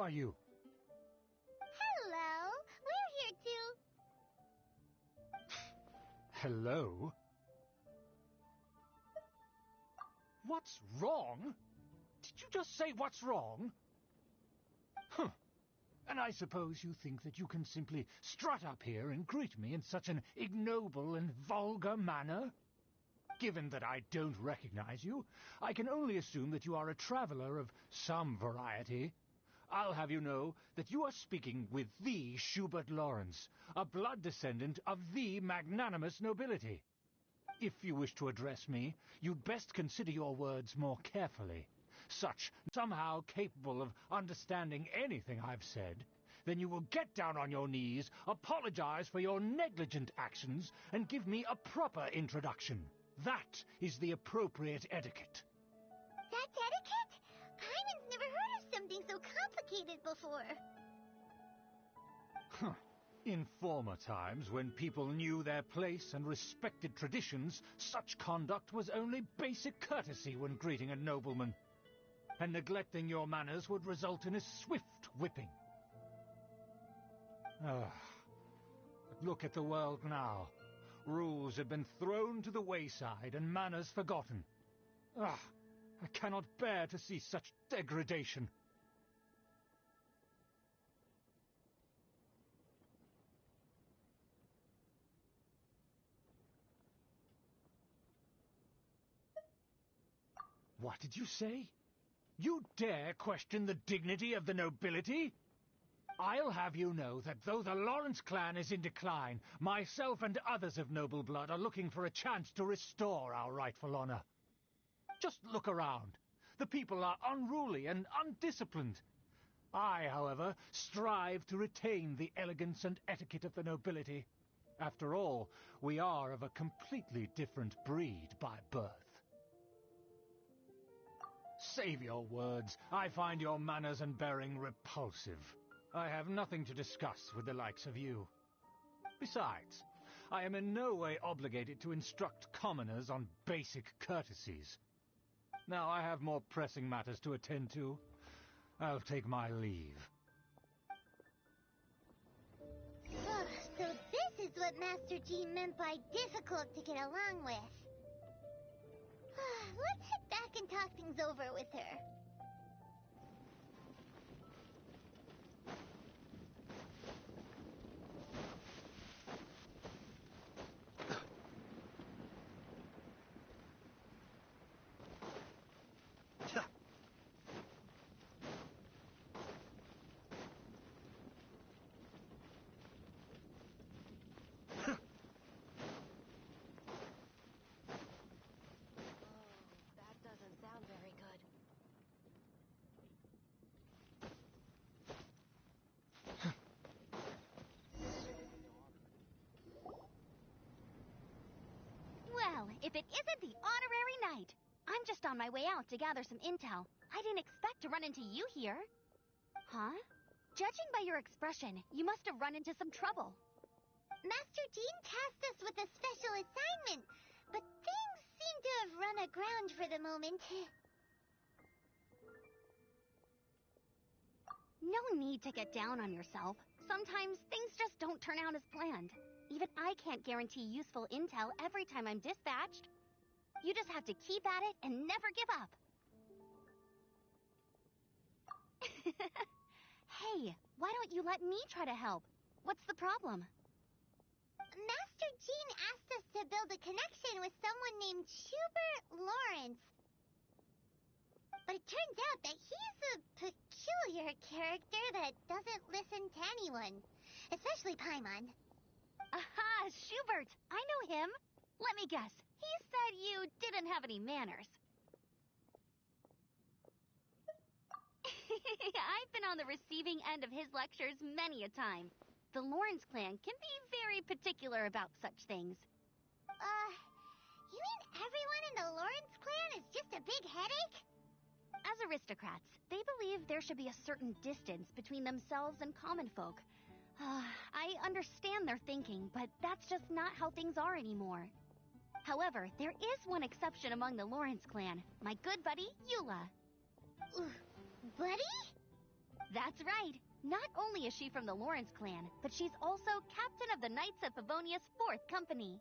are you? Hello. We're here too. Hello? What's wrong? Did you just say what's wrong? Huh. And I suppose you think that you can simply strut up here and greet me in such an ignoble and vulgar manner? Given that I don't recognize you, I can only assume that you are a traveler of some variety. I'll have you know that you are speaking with the Schubert Lawrence, a blood descendant of the magnanimous nobility. If you wish to address me, you'd best consider your words more carefully. Such somehow capable of understanding anything I've said, then you will get down on your knees, apologize for your negligent actions, and give me a proper introduction. That is the appropriate etiquette. That's etiquette? Paimon's never heard of something so complicated before. Huh. In former times, when people knew their place and respected traditions, such conduct was only basic courtesy when greeting a nobleman. And neglecting your manners would result in a swift whipping. But look at the world now. Rules have been thrown to the wayside and manners forgotten. I cannot bear to see such degradation. What did you say? You dare question the dignity of the nobility? I'll have you know that though the Lawrence clan is in decline, myself and others of noble blood are looking for a chance to restore our rightful honor. Just look around. The people are unruly and undisciplined. I, however, strive to retain the elegance and etiquette of the nobility. After all, we are of a completely different breed by birth. Save your words. I find your manners and bearing repulsive. I have nothing to discuss with the likes of you. Besides, I am in no way obligated to instruct commoners on basic courtesies. Now I have more pressing matters to attend to. I'll take my leave. So this is what Master Jean meant by difficult to get along with. Let's head back and talk things over with her. Well, if it isn't the honorary knight. I'm just on my way out to gather some intel. I didn't expect to run into you here. Huh? Judging by your expression, you must have run into some trouble. Master Jean tasked us with a special assignment, but things seem to have run aground for the moment. No need to get down on yourself. Sometimes things just don't turn out as planned. Even I can't guarantee useful intel every time I'm dispatched. You just have to keep at it and never give up. Hey, why don't you let me try to help? What's the problem? Master Jean asked us to build a connection with someone named Schubert Lawrence. But it turns out that he's a peculiar character that doesn't listen to anyone, especially Paimon. Aha, Schubert! I know him. Let me guess. He said you didn't have any manners. I've been on the receiving end of his lectures many a time. The Lawrence clan can be very particular about such things. You mean everyone in the Lawrence clan is just a big headache? As aristocrats, they believe there should be a certain distance between themselves and common folk. I understand their thinking, but that's just not how things are anymore. However, there is one exception among the Lawrence clan, my good buddy, Eula. Buddy? That's right. Not only is she from the Lawrence clan, but she's also captain of the Knights of Favonia's 4th Company.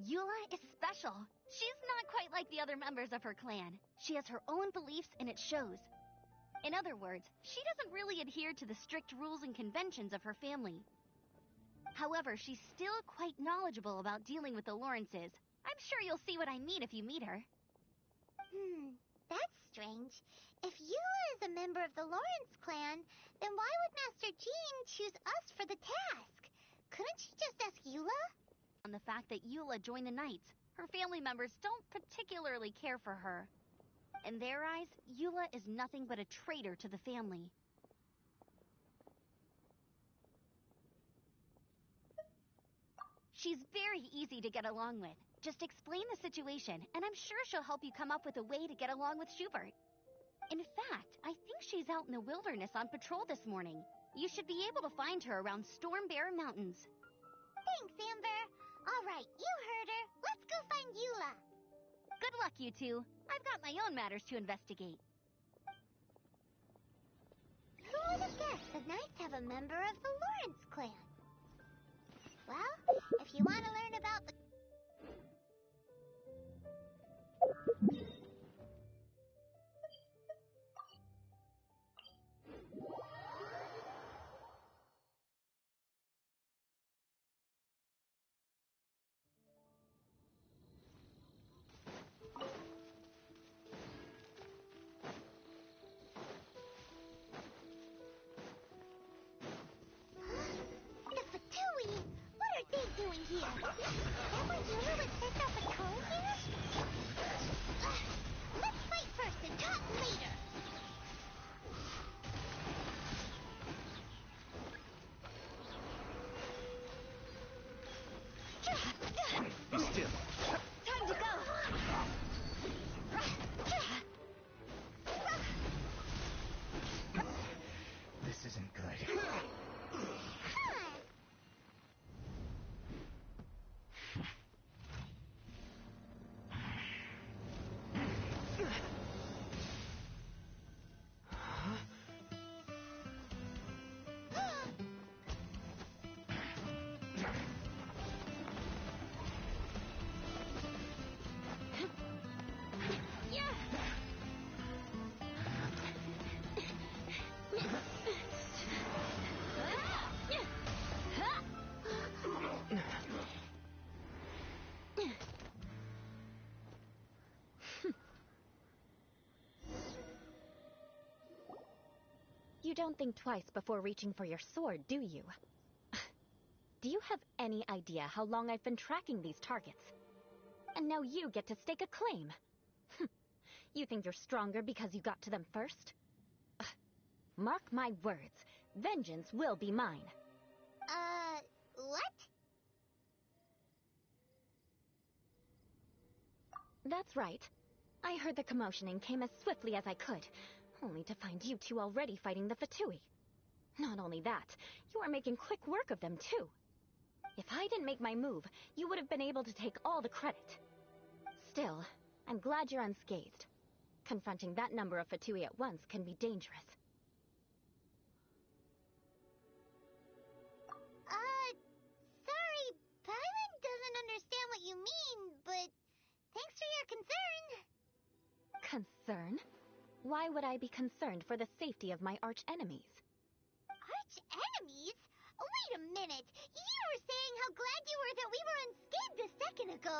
Eula is special. She's not quite like the other members of her clan. She has her own beliefs and it shows. In other words, she doesn't really adhere to the strict rules and conventions of her family. However, she's still quite knowledgeable about dealing with the Lawrences. I'm sure you'll see what I mean if you meet her. That's strange. If Eula is a member of the Lawrence clan, then why would Master Jean choose us for the task? Couldn't she just ask Eula? On the fact that Eula joined the Knights, her family members don't particularly care for her. In their eyes, Eula is nothing but a traitor to the family. She's very easy to get along with. Just explain the situation, and I'm sure she'll help you come up with a way to get along with Schubert. In fact, I think she's out in the wilderness on patrol this morning. You should be able to find her around Storm Bear Mountains. Thanks, Amber. All right, you heard her. Let's go find Eula. Good luck, you two. I've got my own matters to investigate. Who would have guessed the Knights have a member of the Lawrence clan? Well, if you want to learn about the... The Fatui! What are they doing here? That when Eula was sent off patrol here? Let's fight first and talk later! Be still. Time to go! This isn't good. You don't think twice before reaching for your sword, do you? Do you have any idea how long I've been tracking these targets? And now you get to stake a claim. You think you're stronger because you got to them first? Mark my words, vengeance will be mine. What? That's right. I heard the commotion and came as swiftly as I could, only to find you two already fighting the Fatui. Not only that, you are making quick work of them too. If I didn't make my move, you would have been able to take all the credit. Still, I'm glad you're unscathed. Confronting that number of Fatui at once can be dangerous. Sorry, Paimon doesn't understand what you mean, but thanks for your concern. Concern? Why would I be concerned for the safety of my arch-enemies? Arch-enemies? Wait a minute! You were saying how glad you were that we were unscathed a second ago!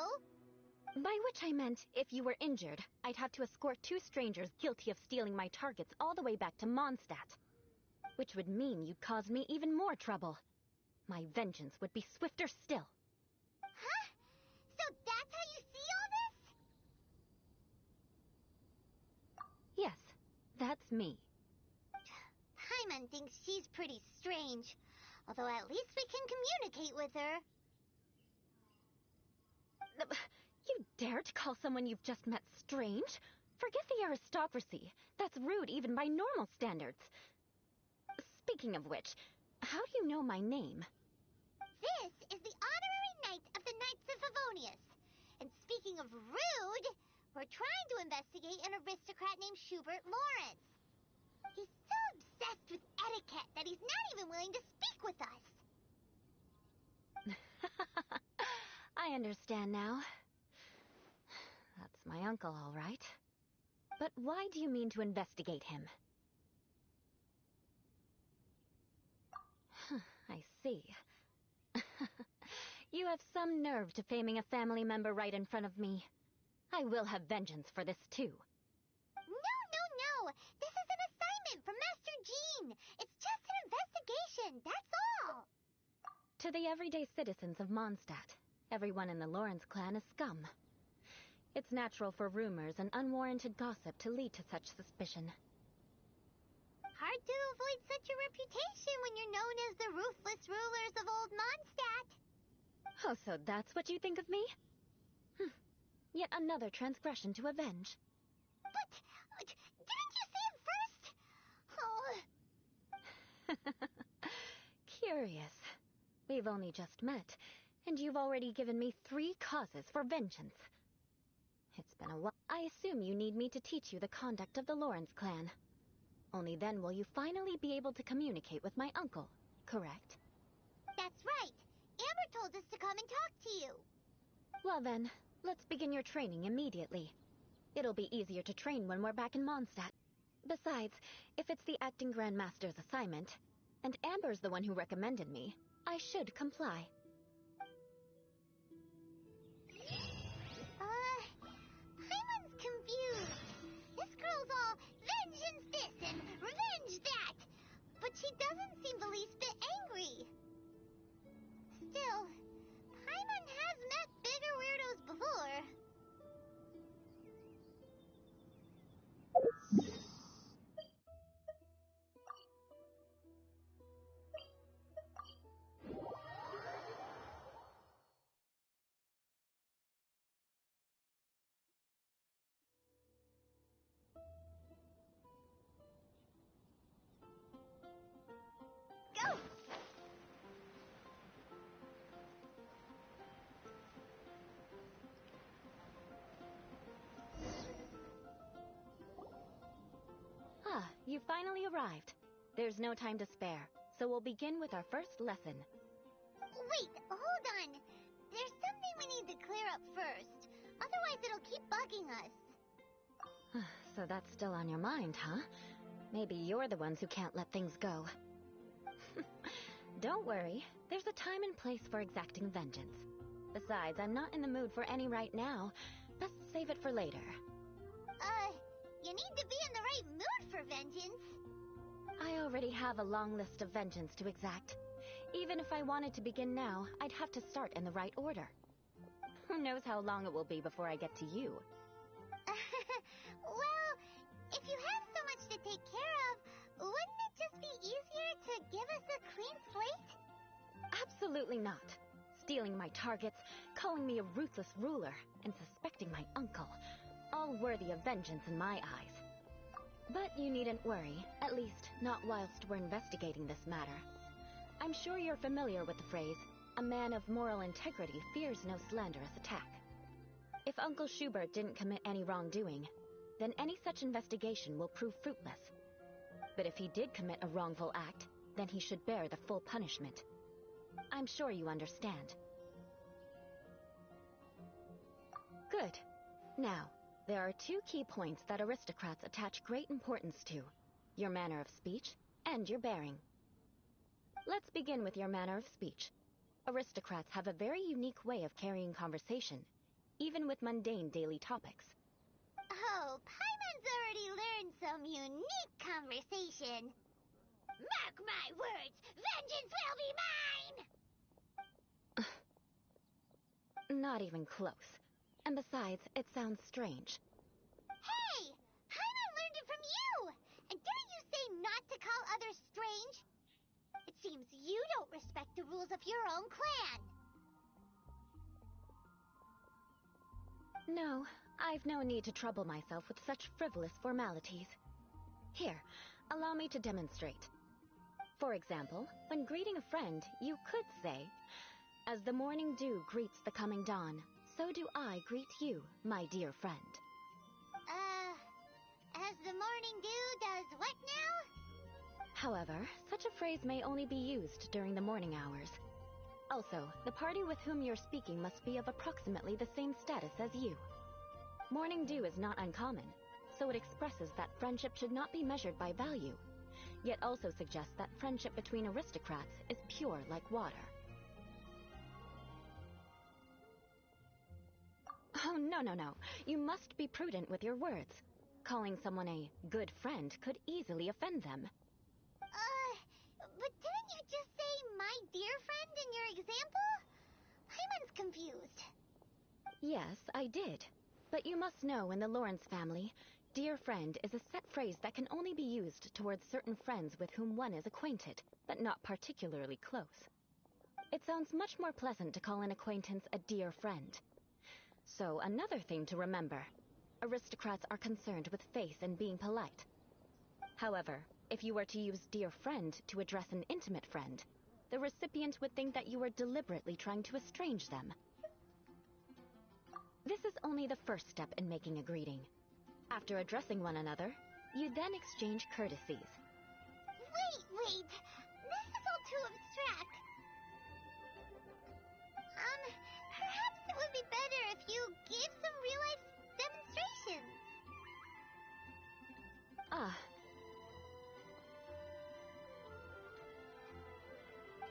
By which I meant, if you were injured, I'd have to escort 2 strangers guilty of stealing my targets all the way back to Mondstadt. Which would mean you'd cause me even more trouble. My vengeance would be swifter still. Huh? So that's how you see all this? Yes, that's me. Paimon thinks she's pretty strange. Although at least we can communicate with her. You dare to call someone you've just met strange? Forget the aristocracy. That's rude even by normal standards. Speaking of which, how do you know my name? This is the honorary knight of the Knights of Favonius. And speaking of rude, we're trying to investigate an aristocrat named Schubert Lawrence. He's so obsessed with etiquette that he's not even willing to speak with us. I understand now. That's my uncle, all right. But why do you mean to investigate him? I see. You have some nerve to faming a family member right in front of me. I will have vengeance for this, too. No. This is an assignment from Master Jean. It's just an investigation, that's all. To the everyday citizens of Mondstadt, everyone in the Lawrence clan is scum. It's natural for rumors and unwarranted gossip to lead to such suspicion. Hard to avoid such a reputation when you're known as the ruthless rulers of old Mondstadt. Oh, so that's what you think of me? Yet another transgression to avenge. But, didn't you say it first? Oh. Curious. We've only just met, and you've already given me 3 causes for vengeance. It's been a while. I assume you need me to teach you the conduct of the Lawrence clan. Only then will you finally be able to communicate with my uncle, correct? That's right. Amber told us to come and talk to you. Well then, let's begin your training immediately. It'll be easier to train when we're back in Mondstadt. Besides, if it's the acting Grandmaster's assignment, and Amber's the one who recommended me, I should comply. Paimon's confused. This girl's all vengeance this and revenge that. But she doesn't seem the least bit angry. Still, Paimon has met bigger weirdos before. Go! Ah, you finally arrived. There's no time to spare, so we'll begin with our first lesson. Wait, hold on. There's something we need to clear up first. Otherwise it'll keep bugging us. So that's still on your mind, huh? Maybe you're the ones who can't let things go. Don't worry, there's a time and place for exacting vengeance. Besides, I'm not in the mood for any right now. Best save it for later. You need to be in the right mood for vengeance. I already have a long list of vengeance to exact. Even if I wanted to begin now, I'd have to start in the right order. Who knows how long it will be before I get to you? Well, if you have so much to take care of, wouldn't it just be easier to give us a clean slate? Absolutely not. Stealing my targets, calling me a ruthless ruler, and suspecting my uncle. All worthy of vengeance in my eyes. But you needn't worry, at least not whilst we're investigating this matter. I'm sure you're familiar with the phrase, a man of moral integrity fears no slanderous attack. If Uncle Schubert didn't commit any wrongdoing, then any such investigation will prove fruitless. But if he did commit a wrongful act, then he should bear the full punishment. I'm sure you understand. Good. Now, there are 2 key points that aristocrats attach great importance to: your manner of speech and your bearing. Let's begin with your manner of speech. Aristocrats have a very unique way of carrying conversation, even with mundane daily topics. Oh, Paimon's already learned some unique conversation. Mark my words, vengeance will be mine! Not even close. And besides, it sounds strange. Hey! Paimon learned it from you! And didn't you say not to call others strange? It seems you don't respect the rules of your own clan. No, I've no need to trouble myself with such frivolous formalities. Here, allow me to demonstrate. For example, when greeting a friend, you could say, "As the morning dew greets the coming dawn, so do I greet you, my dear friend. As the morning dew does what now? However, such a phrase may only be used during the morning hours. Also, the party with whom you're speaking must be of approximately the same status as you. Morning dew is not uncommon, so it expresses that friendship should not be measured by value, yet also suggests that friendship between aristocrats is pure like water. Oh, no. You must be prudent with your words. Calling someone a good friend could easily offend them. But didn't you just say my dear friend in your example? Paimon's confused. Yes, I did. But you must know in the Lawrence family, dear friend is a set phrase that can only be used towards certain friends with whom one is acquainted, but not particularly close. It sounds much more pleasant to call an acquaintance a dear friend. So, another thing to remember. Aristocrats are concerned with face and being polite. However, if you were to use dear friend to address an intimate friend, the recipient would think that you were deliberately trying to estrange them. This is only the first step in making a greeting. After addressing one another, you then exchange courtesies. Wait! This is all too abstract. Perhaps it would be better if you gave some real-life demonstrations.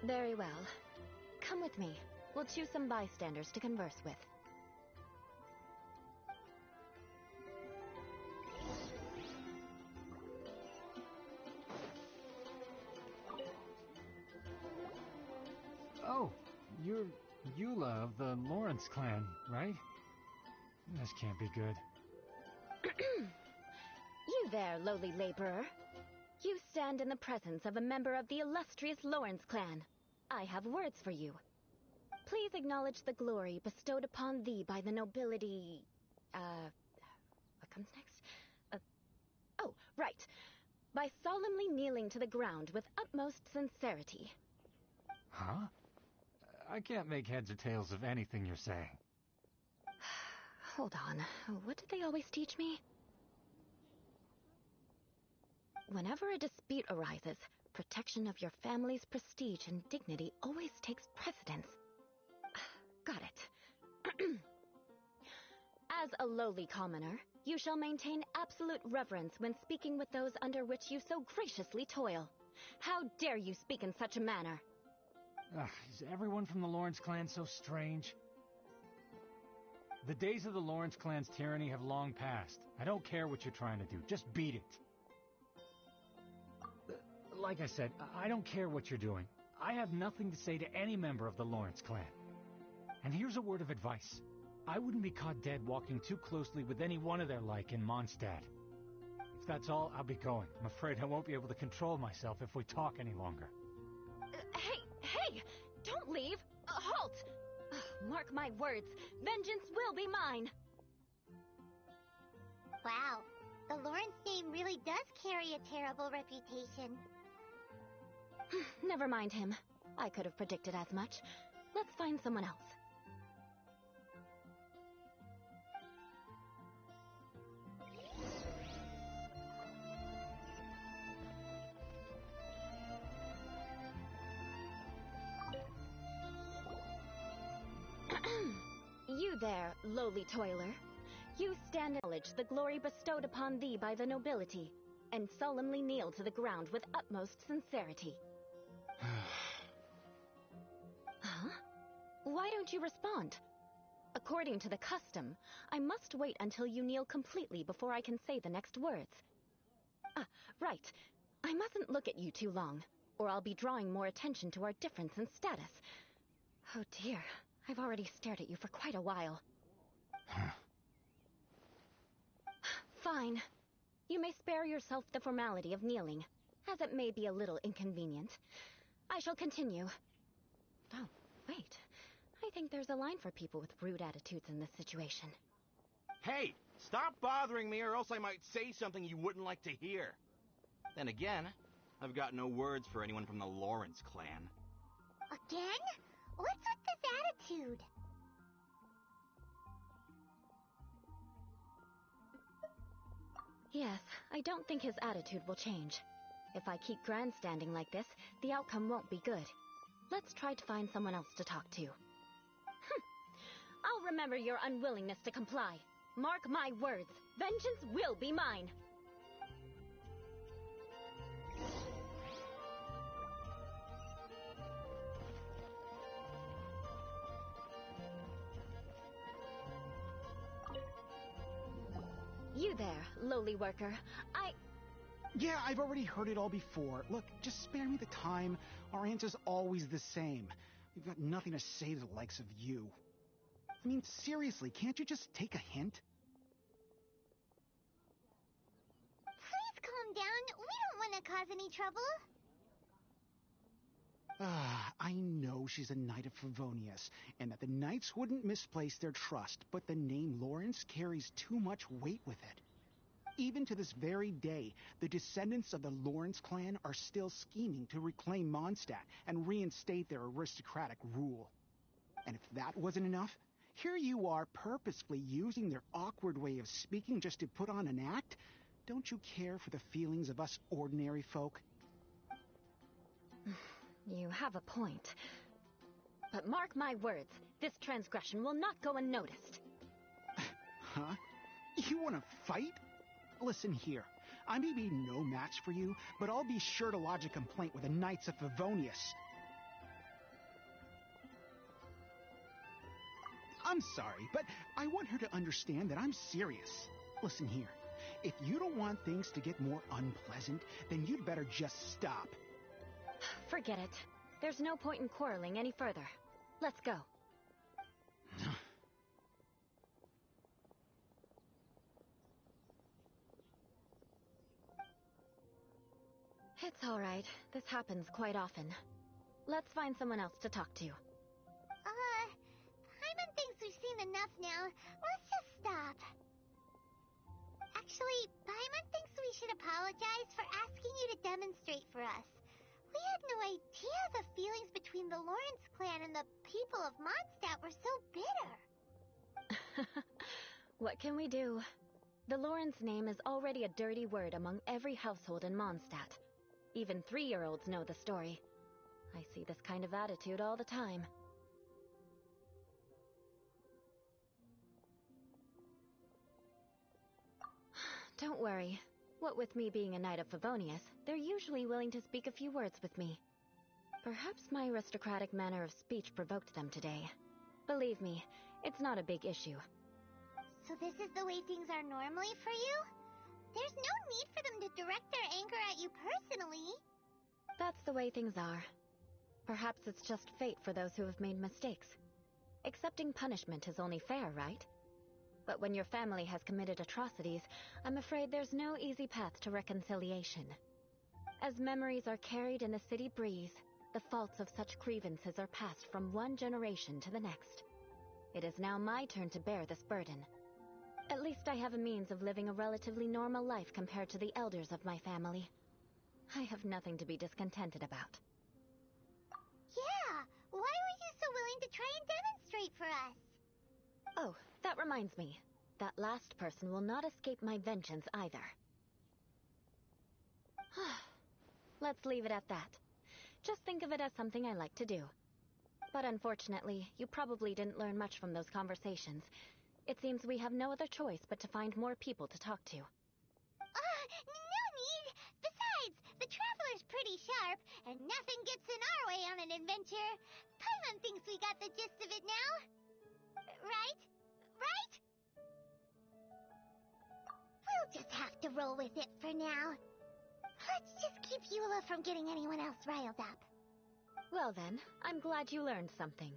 Very well. Come with me. We'll choose some bystanders to converse with. Oh, you're Eula of the Lawrence clan, right? This can't be good. You there, lowly laborer. You stand in the presence of a member of the illustrious Lawrence clan. I have words for you. Please acknowledge the glory bestowed upon thee by the nobility... what comes next? Oh, right. By solemnly kneeling to the ground with utmost sincerity. Huh? I can't make heads or tails of anything you're saying. Hold on. What did they always teach me? Whenever a dispute arises, protection of your family's prestige and dignity always takes precedence. Got it. As a lowly commoner, you shall maintain absolute reverence when speaking with those under which you so graciously toil. How dare you speak in such a manner? Is everyone from the Lawrence clan so strange? The days of the Lawrence clan's tyranny have long passed. I don't care what you're trying to do. Just beat it. Like I said, I don't care what you're doing. I have nothing to say to any member of the Lawrence clan. And here's a word of advice. I wouldn't be caught dead walking too closely with any one of their like in Mondstadt. If that's all, I'll be going. I'm afraid I won't be able to control myself if we talk any longer. Hey! Don't leave! Halt! Mark my words, vengeance will be mine! Wow, the Lawrence name really does carry a terrible reputation. Never mind him. I could have predicted as much. Let's find someone else. You there, lowly toiler. You stand and acknowledge the glory bestowed upon thee by the nobility, and solemnly kneel to the ground with utmost sincerity. Huh? Why don't you respond? According to the custom, I must wait until you kneel completely before I can say the next words. Right. I mustn't look at you too long, or I'll be drawing more attention to our difference in status. Oh dear, I've already stared at you for quite a while. Fine. You may spare yourself the formality of kneeling, as it may be a little inconvenient. I shall continue. Oh, wait. I think there's a line for people with rude attitudes in this situation. Hey, stop bothering me or else I might say something you wouldn't like to hear. Then again, I've got no words for anyone from the Lawrence clan. Again? What's with this attitude? Yes, I don't think his attitude will change. If I keep grandstanding like this, the outcome won't be good. Let's try to find someone else to talk to. I'll remember your unwillingness to comply. Mark my words, vengeance will be mine. You there, lowly worker. Yeah, I've already heard it all before. Look, just spare me the time. Our answer's always the same. We've got nothing to say to the likes of you. I mean, seriously, can't you just take a hint? Please calm down. We don't want to cause any trouble. I know she's a Knight of Favonius, and that the Knights wouldn't misplace their trust, but the name Lawrence carries too much weight with it. Even to this very day, the descendants of the Lawrence clan are still scheming to reclaim Mondstadt and reinstate their aristocratic rule. And if that wasn't enough, here you are purposefully using their awkward way of speaking just to put on an act? Don't you care for the feelings of us ordinary folk? You have a point. But mark my words, this transgression will not go unnoticed. Huh? You want to fight? Listen here, I may be no match for you, but I'll be sure to lodge a complaint with the Knights of Favonius. I'm sorry, but I want her to understand that I'm serious. Listen here, if you don't want things to get more unpleasant, then you'd better just stop. Forget it. There's no point in quarreling any further. Let's go. It's all right. This happens quite often. Let's find someone else to talk to. Paimon thinks we've seen enough now. Let's just stop. Actually, Paimon thinks we should apologize for asking you to demonstrate for us. We had no idea the feelings between the Lawrence clan and the people of Mondstadt were so bitter. What can we do? The Lawrence name is already a dirty word among every household in Mondstadt. Even 3-year-olds know the story. I see this kind of attitude all the time. Don't worry. What with me being a Knight of Favonius, they're usually willing to speak a few words with me. Perhaps my aristocratic manner of speech provoked them today. Believe me, it's not a big issue. So this is the way things are normally for you? There's no need for them to direct their anger at you personally. That's the way things are. Perhaps it's just fate for those who have made mistakes. Accepting punishment is only fair, right? But when your family has committed atrocities, I'm afraid there's no easy path to reconciliation. As memories are carried in the city breeze, the faults of such grievances are passed from one generation to the next. It is now my turn to bear this burden. At least I have a means of living a relatively normal life compared to the elders of my family. I have nothing to be discontented about. Yeah, why were you so willing to try and demonstrate for us? Oh, that reminds me. That last person will not escape my vengeance either. Let's leave it at that. Just think of it as something I like to do. But unfortunately, you probably didn't learn much from those conversations. It seems we have no other choice but to find more people to talk to. No need! Besides, the Traveler's pretty sharp, and nothing gets in our way on an adventure. Paimon thinks we got the gist of it now. Right? Right? We'll just have to roll with it for now. Let's just keep Eula from getting anyone else riled up. Well then, I'm glad you learned something.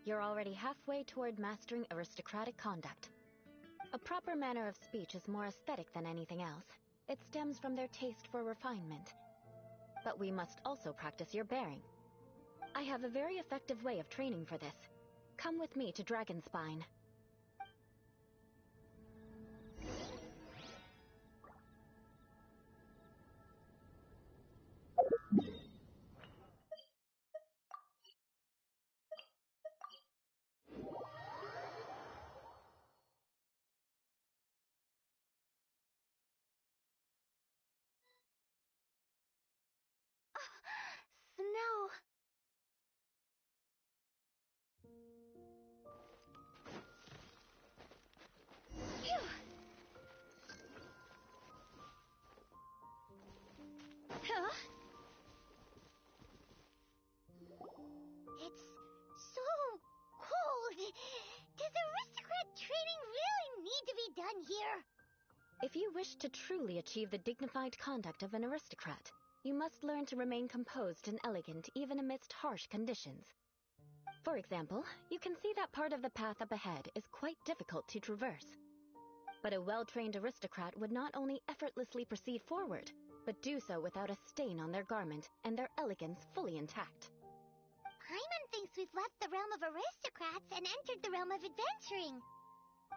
You're already halfway toward mastering aristocratic conduct. A proper manner of speech is more aesthetic than anything else. It stems from their taste for refinement. But we must also practice your bearing. I have a very effective way of training for this. Come with me to Dragonspine. If you wish to truly achieve the dignified conduct of an aristocrat, you must learn to remain composed and elegant even amidst harsh conditions. For example, you can see that part of the path up ahead is quite difficult to traverse. But a well-trained aristocrat would not only effortlessly proceed forward, but do so without a stain on their garment and their elegance fully intact. Paimon thinks we've left the realm of aristocrats and entered the realm of adventuring.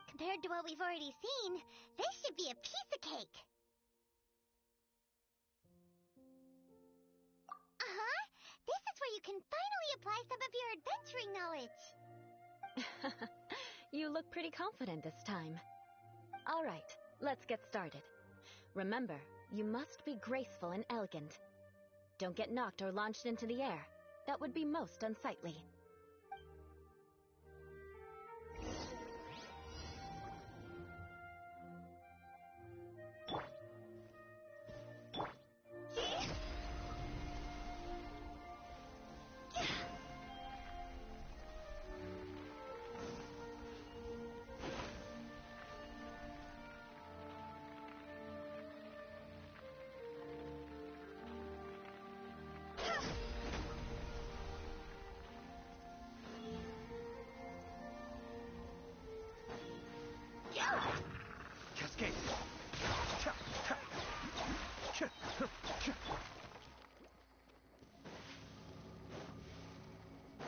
Compared to what we've already seen, this should be a piece of cake. Uh-huh. This is where you can finally apply some of your adventuring knowledge. You look pretty confident this time. All right, let's get started. Remember, you must be graceful and elegant. Don't get knocked or launched into the air. That would be most unsightly. Cascade!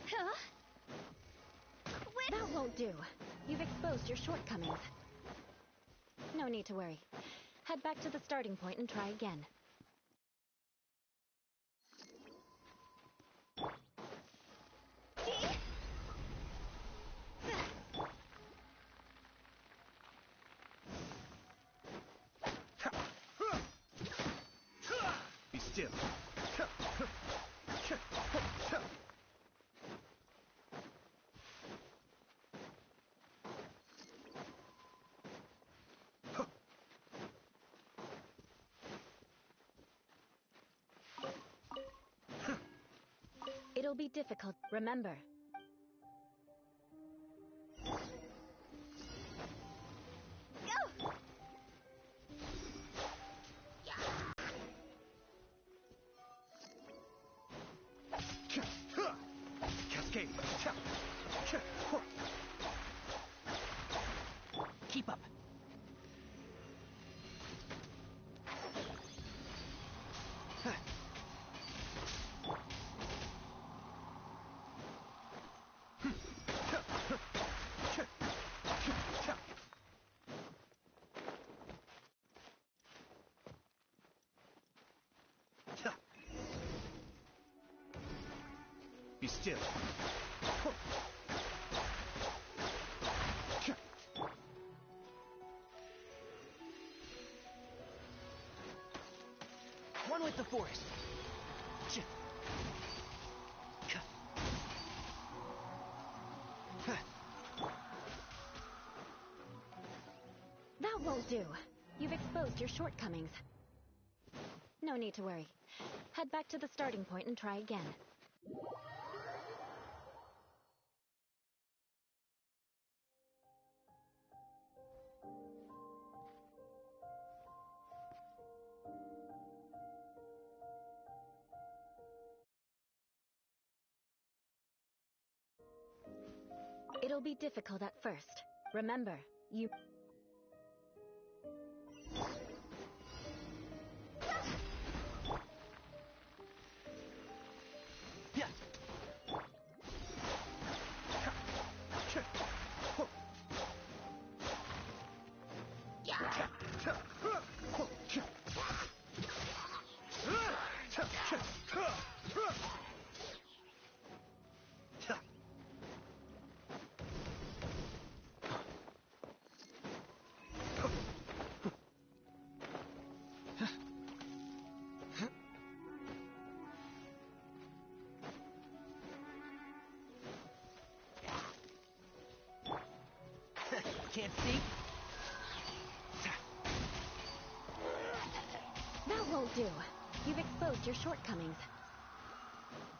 Huh? That won't do. You've exposed your shortcomings. No need to worry. Head back to the starting point and try again. Be still. It'll be difficult. Remember. Cascade! Keep up! Be still. One with the forest. That won't do. You've exposed your shortcomings. No need to worry. Head back to the starting point and try again. It'll be difficult at first. Remember, you... Can't see? That won't do. You've exposed your shortcomings.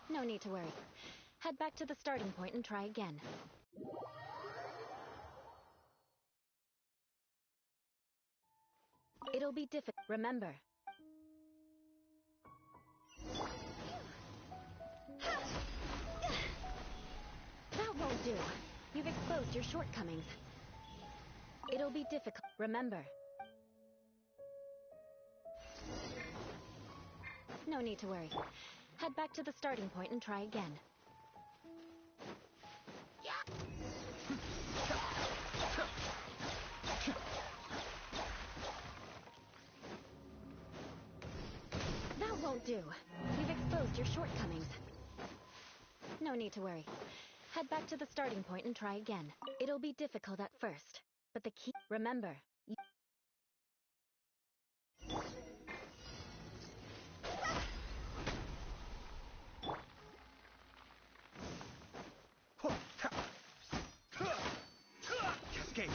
No need to worry. Head back to the starting point and try again. It'll be difficult. Remember. That won't do. You've exposed your shortcomings. It'll be difficult. Remember. No need to worry. Head back to the starting point and try again. That won't do. You've exposed your shortcomings. No need to worry. Head back to the starting point and try again. It'll be difficult at first, but the key... Remember. Cascade!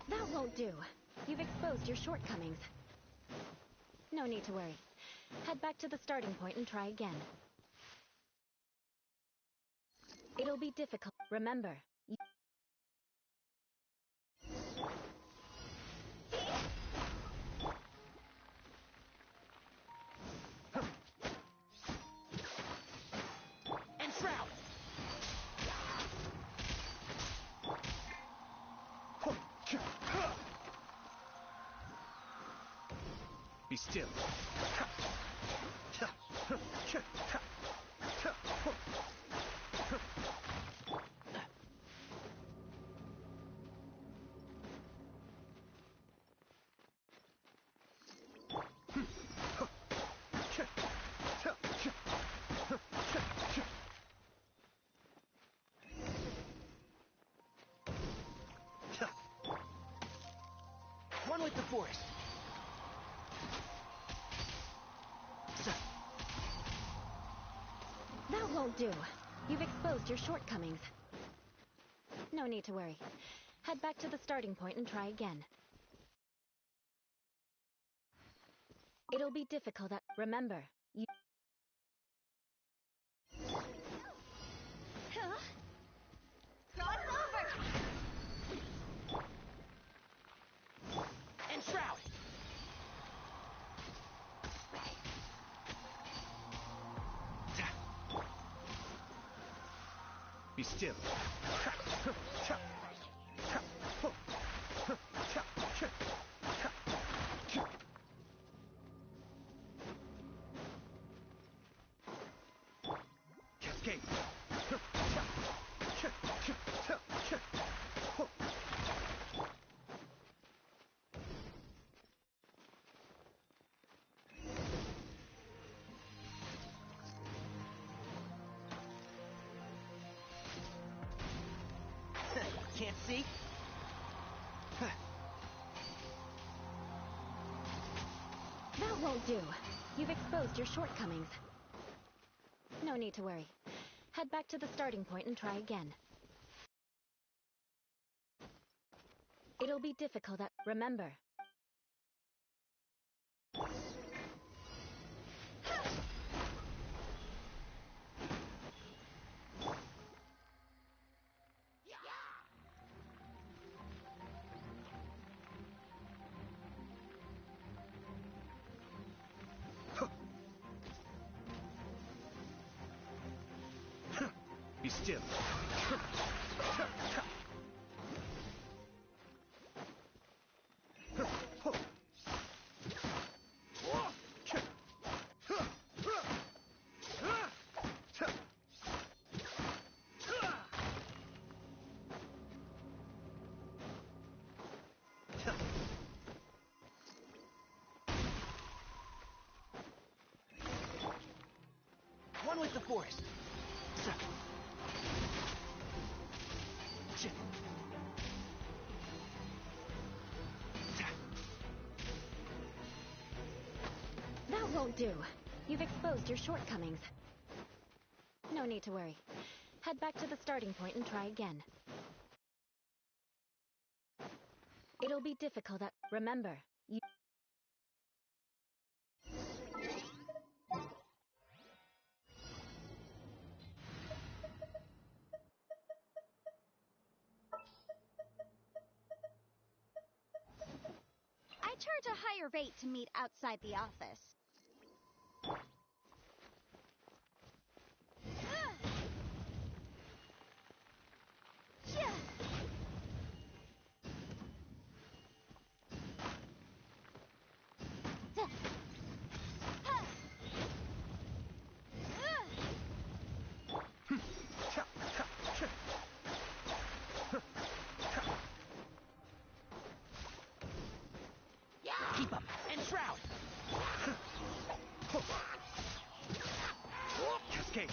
That won't do. You've exposed your shortcomings. No need to worry. Head back to the starting point and try again. It'll be difficult. Remember. Enshroud! Be still. One with the forest. That won't do. You've exposed your shortcomings. No need to worry. Head back to the starting point and try again. It'll be difficult at... Remember. Cross over! Enshroud! Be still. Cascade. Can't see? That won't do. You've exposed your shortcomings. No need to worry. Head back to the starting point and try again. It'll be difficult at... Remember. Be still. with the forest. That won't do. You've exposed your shortcomings. No need to worry. Head back to the starting point and try again. It'll be difficult at... Remember, you... I charge a higher rate to meet outside the office. Keep up and shroud. Cascade.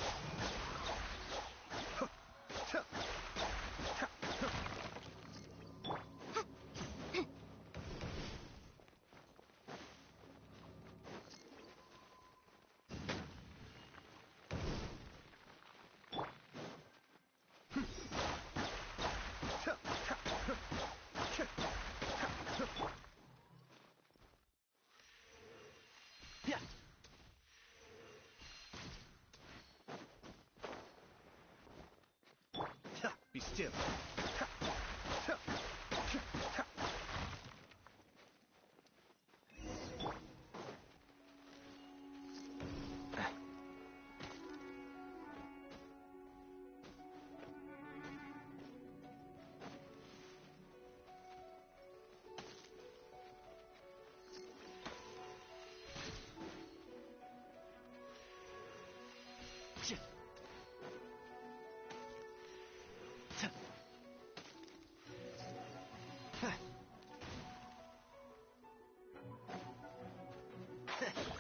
Be still.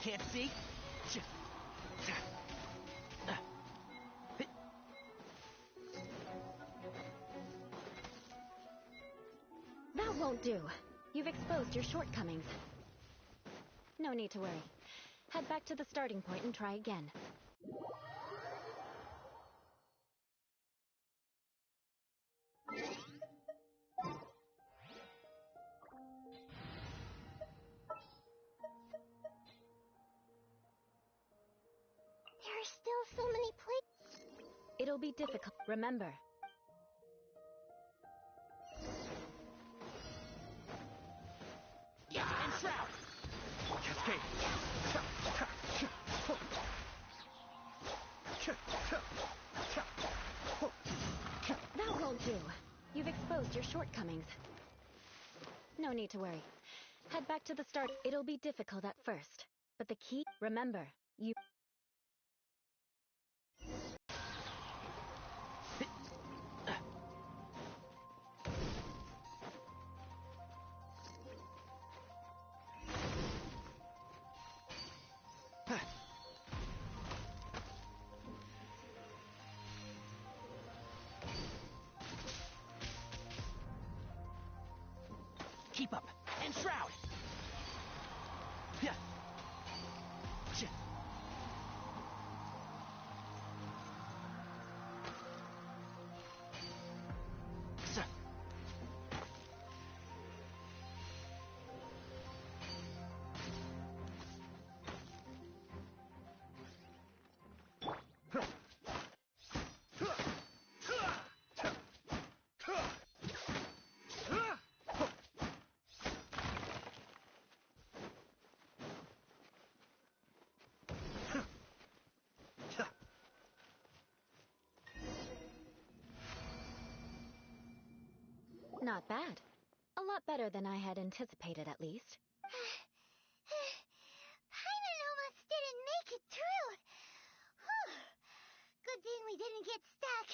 Can't see? That won't do. You've exposed your shortcomings. No need to worry. Head back to the starting point and try again. There are still so many places. It'll be difficult. Remember. And shroud. Cascade. That won't do. You've exposed your shortcomings. No need to worry. Head back to the start. It'll be difficult at first. But the key, remember, you... Keep up and shroud. Not bad. A lot better than I had anticipated, at least. Paimon almost didn't make it through. Whew. Good thing we didn't get stuck.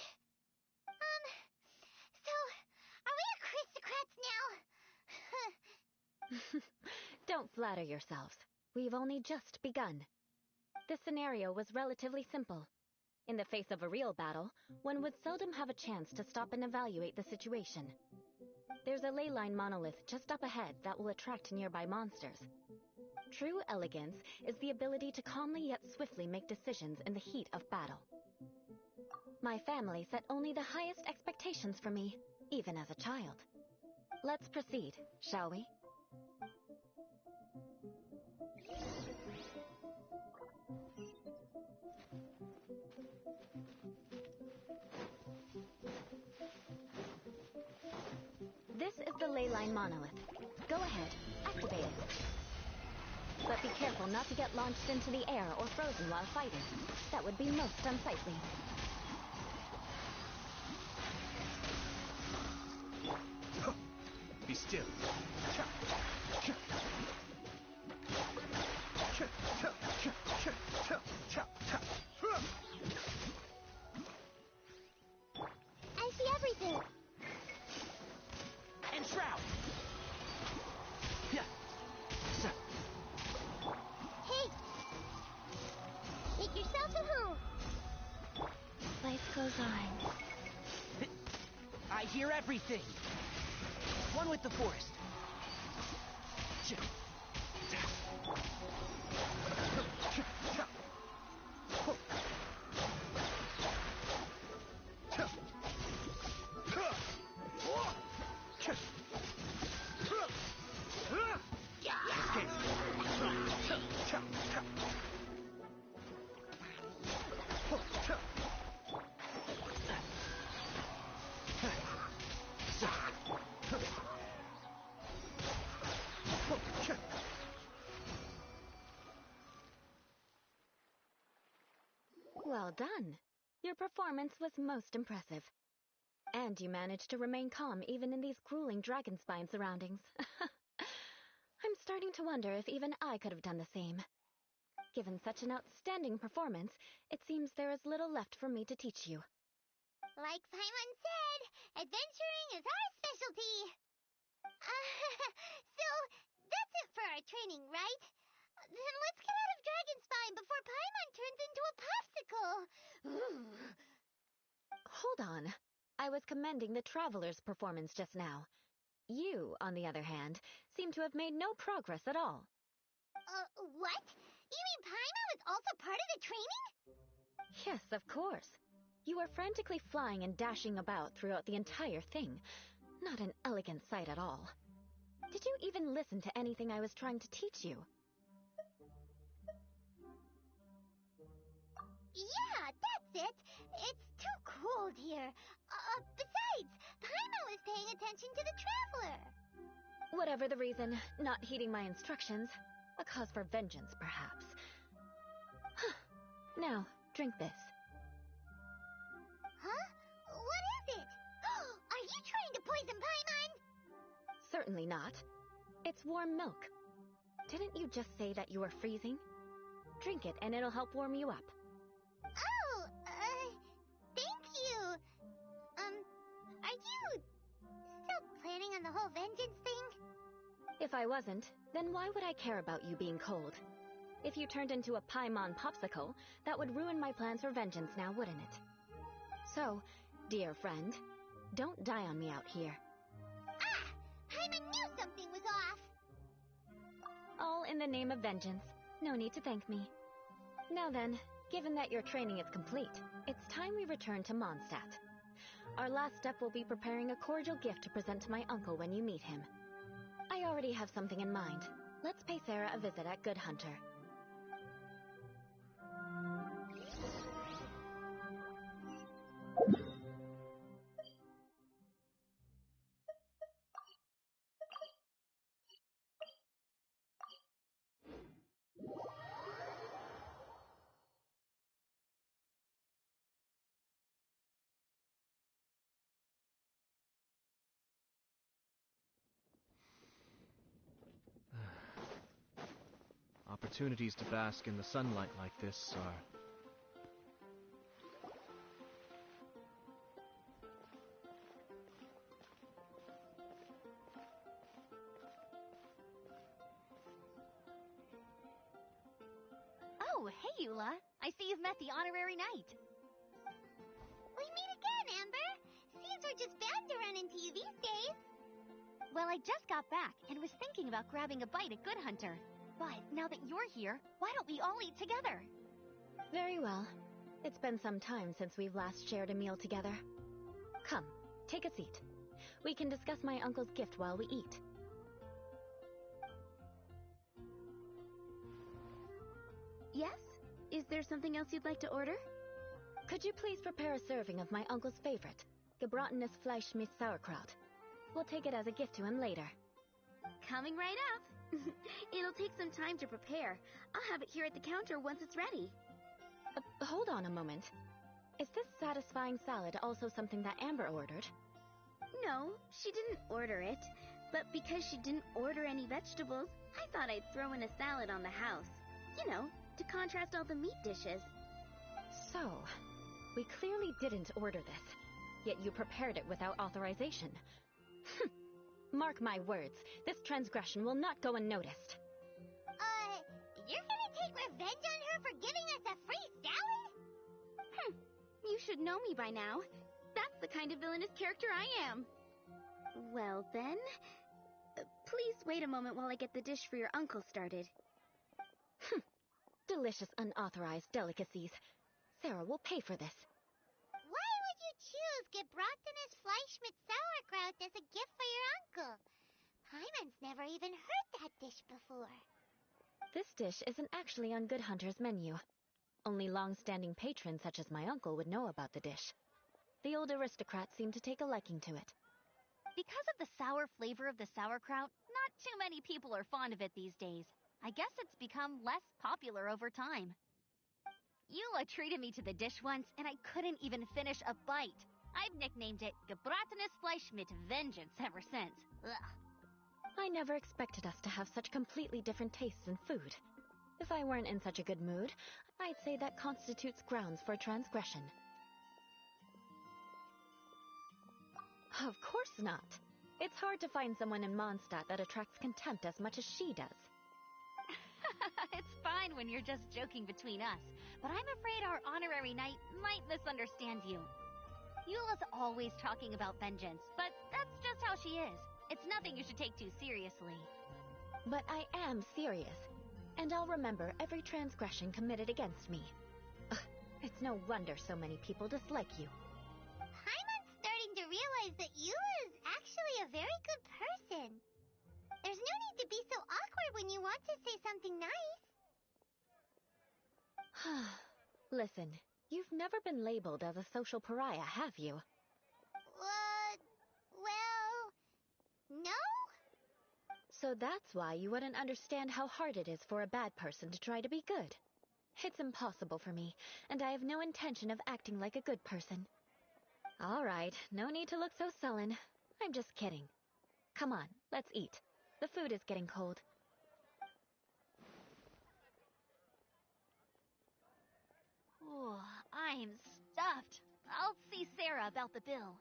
So, are we aristocrats now? Don't flatter yourselves. We've only just begun. This scenario was relatively simple. In the face of a real battle, one would seldom have a chance to stop and evaluate the situation. There's a ley line monolith just up ahead that will attract nearby monsters. True elegance is the ability to calmly yet swiftly make decisions in the heat of battle. My family set only the highest expectations for me, even as a child. Let's proceed, shall we? This is the ley line monolith. Go ahead, activate it. But be careful not to get launched into the air or frozen while fighting. That would be most unsightly. Be still. I see everything. And shroud. Yeah. So. Hey! Make yourself at home. Life goes on. I hear everything. One with the forest. Well done. Your performance was most impressive. And you managed to remain calm even in these grueling dragon spine surroundings. I'm starting to wonder if even I could have done the same. Given such an outstanding performance, it seems there is little left for me to teach you. Like Paimon said, adventuring is our specialty. So, that's it for our training, right? Then let's get out of Dragonspine before Paimon turns into a popsicle. Hold on. I was commending the Traveler's performance just now. You, on the other hand, seem to have made no progress at all. What? You mean Paimon was also part of the training? Yes, of course. You were frantically flying and dashing about throughout the entire thing. Not an elegant sight at all. Did you even listen to anything I was trying to teach you? Yeah, that's it. It's too cold here. Besides, Paimon was paying attention to the Traveler. Whatever the reason, not heeding my instructions. A cause for vengeance, perhaps. Now, drink this. Huh? What is it? Are you trying to poison Paimon? Certainly not. It's warm milk. Didn't you just say that you were freezing? Drink it and it'll help warm you up. Oh, thank you. Are you still planning on the whole vengeance thing? If I wasn't, then why would I care about you being cold? If you turned into a Paimon popsicle, that would ruin my plans for vengeance now, wouldn't it? So, dear friend, don't die on me out here. Ah! Paimon knew something was off. All in the name of vengeance. No need to thank me. Now then, given that your training is complete, it's time we return to Mondstadt. Our last step will be preparing a cordial gift to present to my uncle when you meet him. I already have something in mind. Let's pay Sarah a visit at Good Hunter. Opportunities to bask in the sunlight like this are... Oh, hey, Eula. I see you've met the honorary knight. meet again, Amber. Seems we're just bound to run into you these days. Well, I just got back and was thinking about grabbing a bite at Good Hunter. But now that you're here, why don't we all eat together? Very well. It's been some time since we've last shared a meal together. Come, take a seat. We can discuss my uncle's gift while we eat. Yes? Is there something else you'd like to order? Could you please prepare a serving of my uncle's favorite, gebratenes Fleisch mit Sauerkraut? We'll take it as a gift to him later. Coming right up. It'll take some time to prepare. I'll have it here at the counter once it's ready. Hold on a moment. Is this satisfying salad also something that Amber ordered? No, she didn't order it. But because she didn't order any vegetables, I thought I'd throw in a salad on the house. You know, to contrast all the meat dishes. So, we clearly didn't order this, yet you prepared it without authorization. Mark my words, this transgression will not go unnoticed. You're gonna take revenge on her for giving us a free salad? You should know me by now. That's the kind of villainous character I am. Well then, please wait a moment while I get the dish for your uncle started. Delicious unauthorized delicacies. Sarah will pay for this. Why would you choose gebratenes Fleisch mit Sauerkraut as a gift for your uncle? Paimon's never even heard that dish before. This dish isn't actually on Good Hunter's menu. Only long-standing patrons such as my uncle would know about the dish. The old aristocrats seem to take a liking to it. Because of the sour flavor of the sauerkraut, not too many people are fond of it these days. I guess it's become less popular over time. Eula treated me to the dish once, and I couldn't even finish a bite. I've nicknamed it gebratenes Fleisch mit Vengeance ever since. Ugh. I never expected us to have such completely different tastes in food. If I weren't in such a good mood, I'd say that constitutes grounds for transgression. Of course not. It's hard to find someone in Mondstadt that attracts contempt as much as she does. It's fine when you're just joking between us, but I'm afraid our honorary knight might misunderstand you. Eula's always talking about vengeance, but that's just how she is. It's nothing you should take too seriously. But I am serious, and I'll remember every transgression committed against me. Ugh, it's no wonder so many people dislike you. Paimon's starting to realize that Eula is actually a very good person. There's no need to be so awkward when you want to say something nice. Listen, you've never been labeled as a social pariah, have you? Well, no? So that's why you wouldn't understand how hard it is for a bad person to try to be good. It's impossible for me, and I have no intention of acting like a good person. All right, no need to look so sullen. I'm just kidding. Come on, let's eat. The food is getting cold. Oh, I'm stuffed. I'll see Sarah about the bill.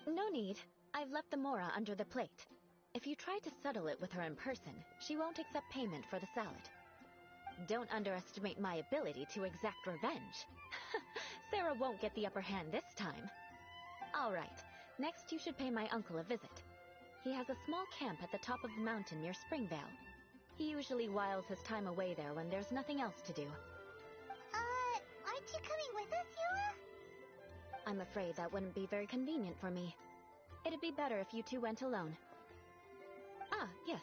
No need. I've left the mora under the plate. If you try to settle it with her in person, she won't accept payment for the salad. Don't underestimate my ability to exact revenge. Sarah won't get the upper hand this time. All right, next you should pay my uncle a visit. He has a small camp at the top of the mountain near Springvale. He usually whiles his time away there when there's nothing else to do. Aren't you coming with us, Eula? I'm afraid that wouldn't be very convenient for me. It'd be better if you two went alone. Ah, yes.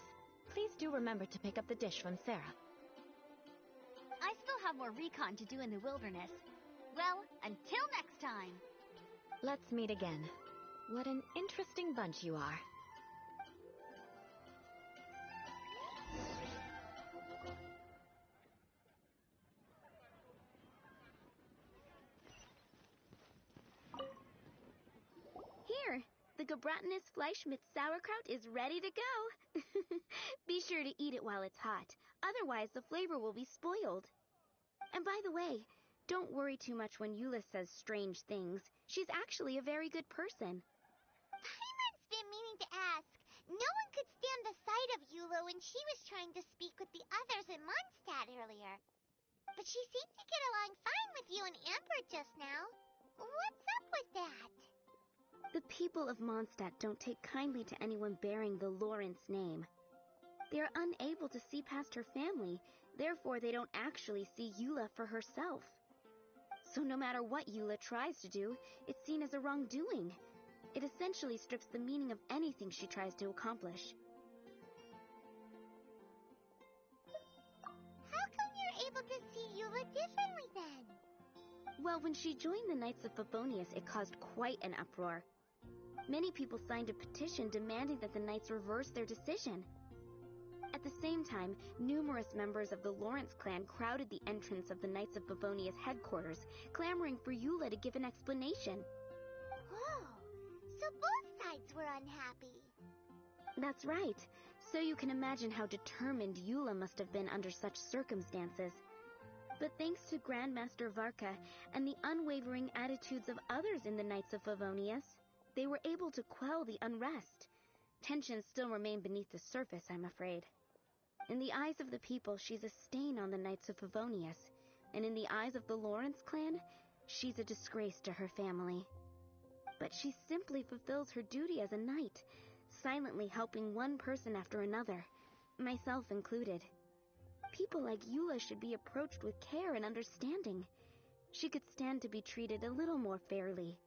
Please do remember to pick up the dish from Sarah. I still have more recon to do in the wilderness. Well, until next time. Let's meet again. What an interesting bunch you are. Here, the gebratenes Fleisch mit Sauerkraut is ready to go. Be sure to eat it while it's hot, otherwise the flavor will be spoiled. And by the way, don't worry too much when Eula says strange things. She's actually a very good person. Paimon's been meaning to ask. No one could stand the sight of Eula when she was trying to speak with the others in Mondstadt earlier. But she seemed to get along fine with you and Amber just now. What's up with that? The people of Mondstadt don't take kindly to anyone bearing the Lawrence name. They are unable to see past her family, therefore they don't actually see Eula for herself. So no matter what Eula tries to do, it's seen as a wrongdoing. It essentially strips the meaning of anything she tries to accomplish. How come you're able to see Eula differently then? Well, when she joined the Knights of Favonius, it caused quite an uproar. Many people signed a petition demanding that the Knights reverse their decision. At the same time, numerous members of the Lawrence clan crowded the entrance of the Knights of Favonius headquarters, clamoring for Eula to give an explanation. Whoa, so both sides were unhappy. That's right. So you can imagine how determined Eula must have been under such circumstances. But thanks to Grandmaster Varka and the unwavering attitudes of others in the Knights of Favonius, they were able to quell the unrest. Tensions still remain beneath the surface, I'm afraid. In the eyes of the people, she's a stain on the Knights of Favonius, and in the eyes of the Lawrence clan, she's a disgrace to her family. But she simply fulfills her duty as a knight, silently helping one person after another, myself included. People like Eula should be approached with care and understanding. She could stand to be treated a little more fairly.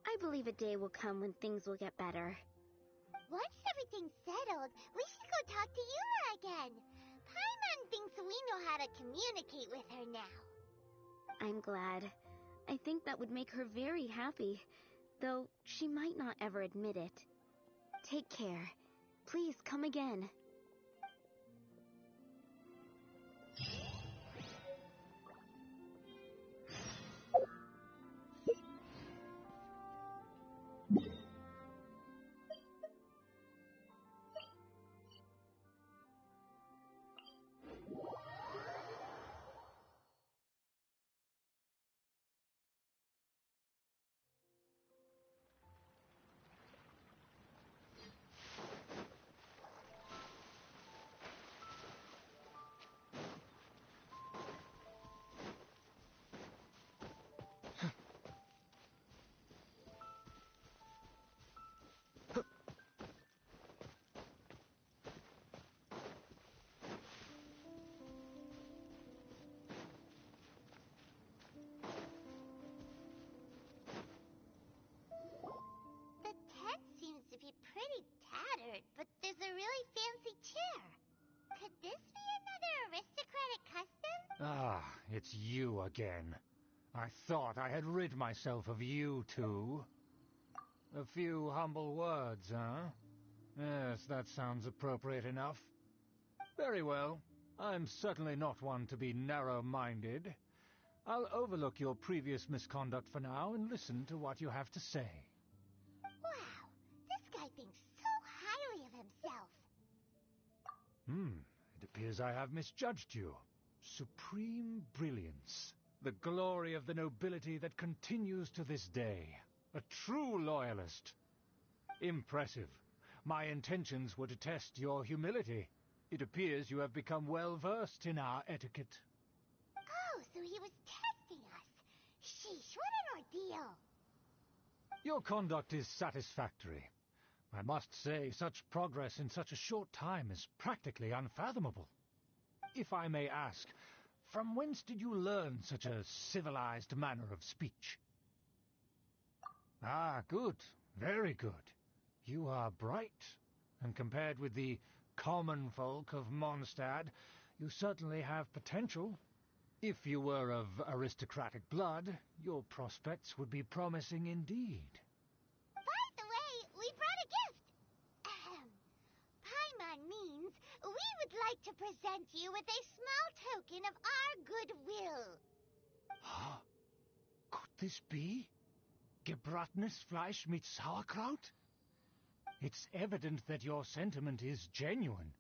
I believe a day will come when things will get better. Once everything's settled, we should go talk to Eula again. Paimon thinks we know how to communicate with her now. I'm glad. I think that would make her very happy, though she might not ever admit it. Take care. Please come again. The tent seems to be pretty tattered, but there's a really fancy chair. Could this be another aristocratic custom? Ah, it's you again. I thought I had rid myself of you two. A few humble words, huh? Yes, that sounds appropriate enough. Very well. I'm certainly not one to be narrow-minded. I'll overlook your previous misconduct for now and listen to what you have to say. Wow, this guy thinks so highly of himself. It appears I have misjudged you. Supreme brilliance. The glory of the nobility that continues to this day. A true loyalist. Impressive. My intentions were to test your humility. It appears you have become well-versed in our etiquette. Oh, so he was testing us. Sheesh, what an ordeal. Your conduct is satisfactory. I must say, such progress in such a short time is practically unfathomable. If I may ask, from whence did you learn such a civilized manner of speech? Ah, good. Very good. You are bright, and compared with the common folk of Mondstadt, you certainly have potential. If you were of aristocratic blood, your prospects would be promising indeed. By the way, we brought a gift. Ahem. Paimon means we would like to present you with a small token of our goodwill. Huh? Could this be? Gebratenes Fleisch mit Sauerkraut? It's evident that your sentiment is genuine.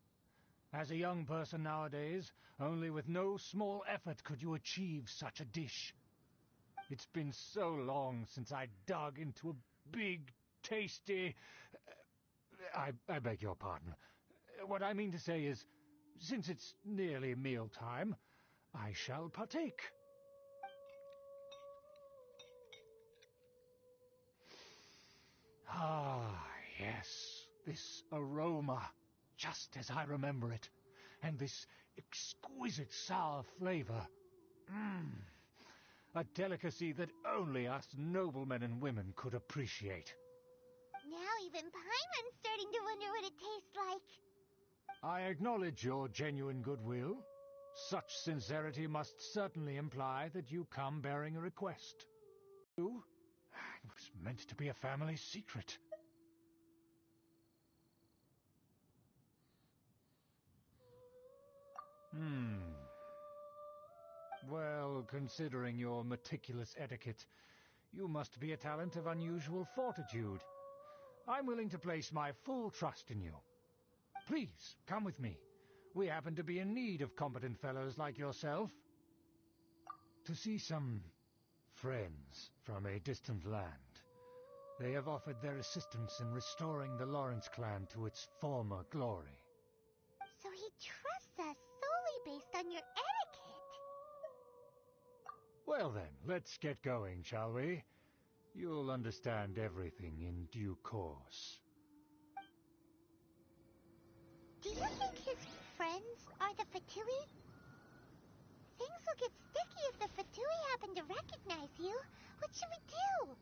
As a young person nowadays, only with no small effort could you achieve such a dish. It's been so long since I dug into a big, tasty... I beg your pardon. What I mean to say is, since it's nearly mealtime, I shall partake. Ah, yes, this aroma, just as I remember it, and this exquisite sour flavor. A delicacy that only us noblemen and women could appreciate. Now even Paimon's starting to wonder what it tastes like. I acknowledge your genuine goodwill. Such sincerity must certainly imply that you come bearing a request. You? It was meant to be a family secret. Well, considering your meticulous etiquette, you must be a talent of unusual fortitude. I'm willing to place my full trust in you. Please, come with me. We happen to be in need of competent fellows like yourself. To see some friends from a distant land. They have offered their assistance in restoring the Lawrence clan to its former glory. So he trusts us solely based on your etiquette. Well then, let's get going, shall we? You'll understand everything in due course. Do you think his friends are the Fatui? Things will get sticky if the Fatui happen to recognize you. What should we do?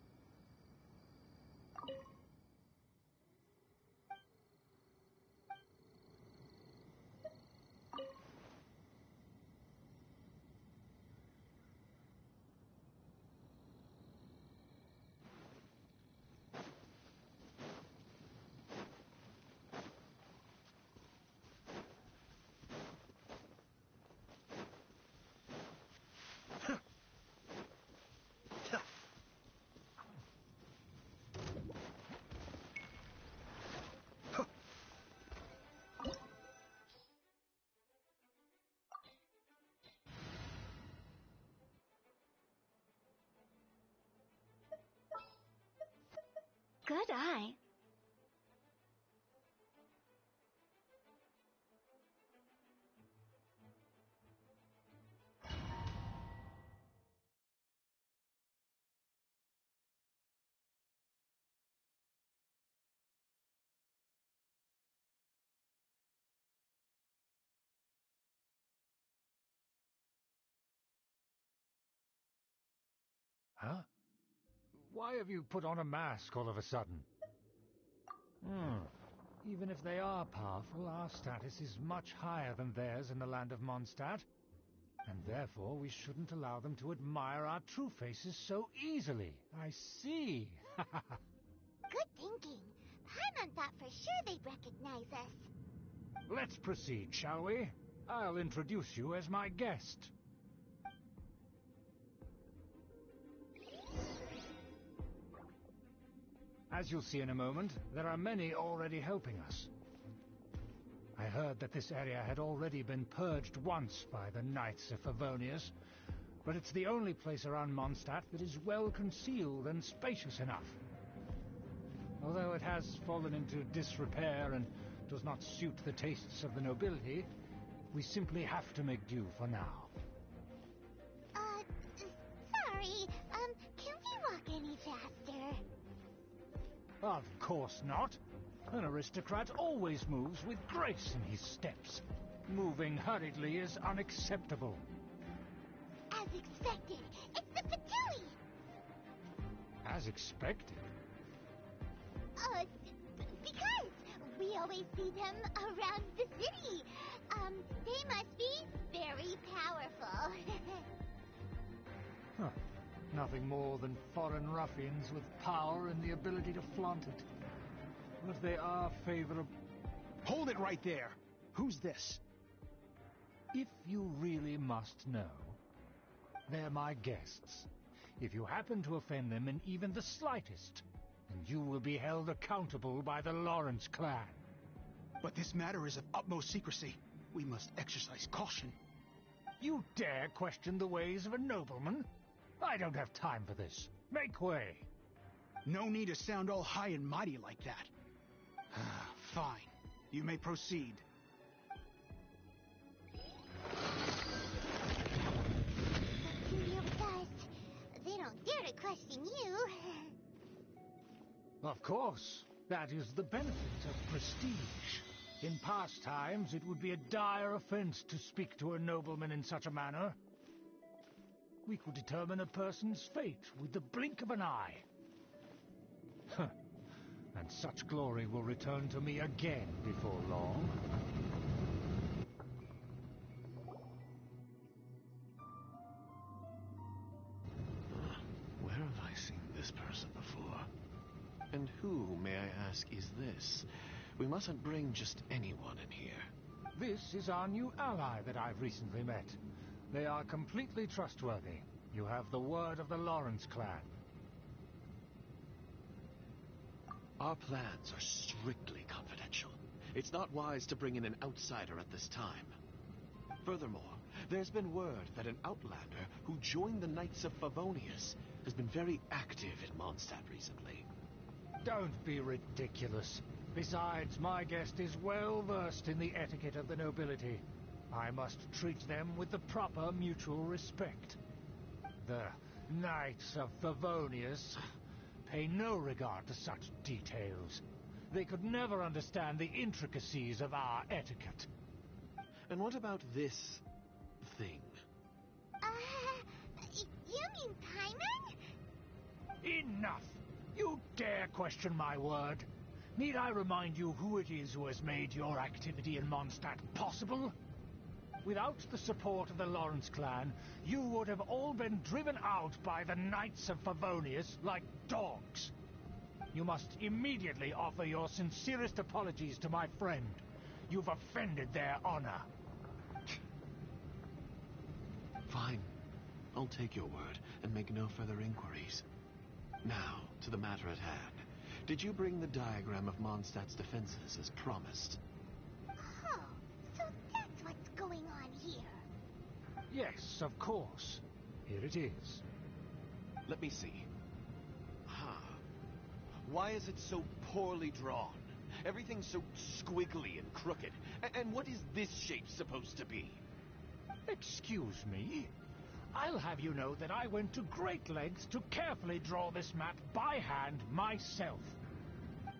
Good eye. Huh? Why have you put on a mask all of a sudden? Even if they are powerful, our status is much higher than theirs in the land of Mondstadt. And therefore we shouldn't allow them to admire our true faces so easily. I see. Good thinking. Paimon thought for sure they'd recognize us. Let's proceed, shall we? I'll introduce you as my guest. As you'll see in a moment, there are many already helping us. I heard that this area had already been purged once by the Knights of Favonius, but it's the only place around Mondstadt that is well concealed and spacious enough. Although it has fallen into disrepair and does not suit the tastes of the nobility, we simply have to make do for now. Sorry, can we walk any faster? Of course not. An aristocrat always moves with grace in his steps. Moving hurriedly is unacceptable. As expected, it's the Fatui! As expected? Because we always see them around the city. They must be very powerful. Huh. Nothing more than foreign ruffians with power and the ability to flaunt it. But they are favorable. Hold it right there! Who's this? If you really must know, they're my guests. If you happen to offend them in even the slightest, then you will be held accountable by the Lawrence clan. But this matter is of utmost secrecy. We must exercise caution. You dare question the ways of a nobleman? I don't have time for this. Make way. No need to sound all high and mighty like that. Fine. You may proceed. You're with us. They don't dare to question you. Of course. That is the benefit of prestige. In past times, it would be a dire offense to speak to a nobleman in such a manner. We could determine a person's fate with the blink of an eye. And such glory will return to me again before long. Where have I seen this person before? And who, may I ask, is this? We mustn't bring just anyone in here. This is our new ally that I've recently met. They are completely trustworthy. You have the word of the Lawrence clan. Our plans are strictly confidential. It's not wise to bring in an outsider at this time. Furthermore, there's been word that an outlander who joined the Knights of Favonius has been very active in Mondstadt recently. Don't be ridiculous. Besides, my guest is well versed in the etiquette of the nobility. I must treat them with the proper mutual respect. The Knights of Favonius pay no regard to such details. They could never understand the intricacies of our etiquette. And what about this thing? You mean Paimon? Enough! You dare question my word? Need I remind you who it is who has made your activity in Mondstadt possible? Without the support of the Lawrence clan, you would have all been driven out by the Knights of Favonius like dogs. You must immediately offer your sincerest apologies to my friend. You've offended their honor. Fine. I'll take your word and make no further inquiries. Now, to the matter at hand. Did you bring the diagram of Mondstadt's defenses as promised? Oh, so that's what's going on here. Yes, of course. Here it is. Let me see. Why is it so poorly drawn? Everything's so squiggly and crooked. And what is this shape supposed to be? Excuse me? I'll have you know that I went to great lengths to carefully draw this map by hand myself.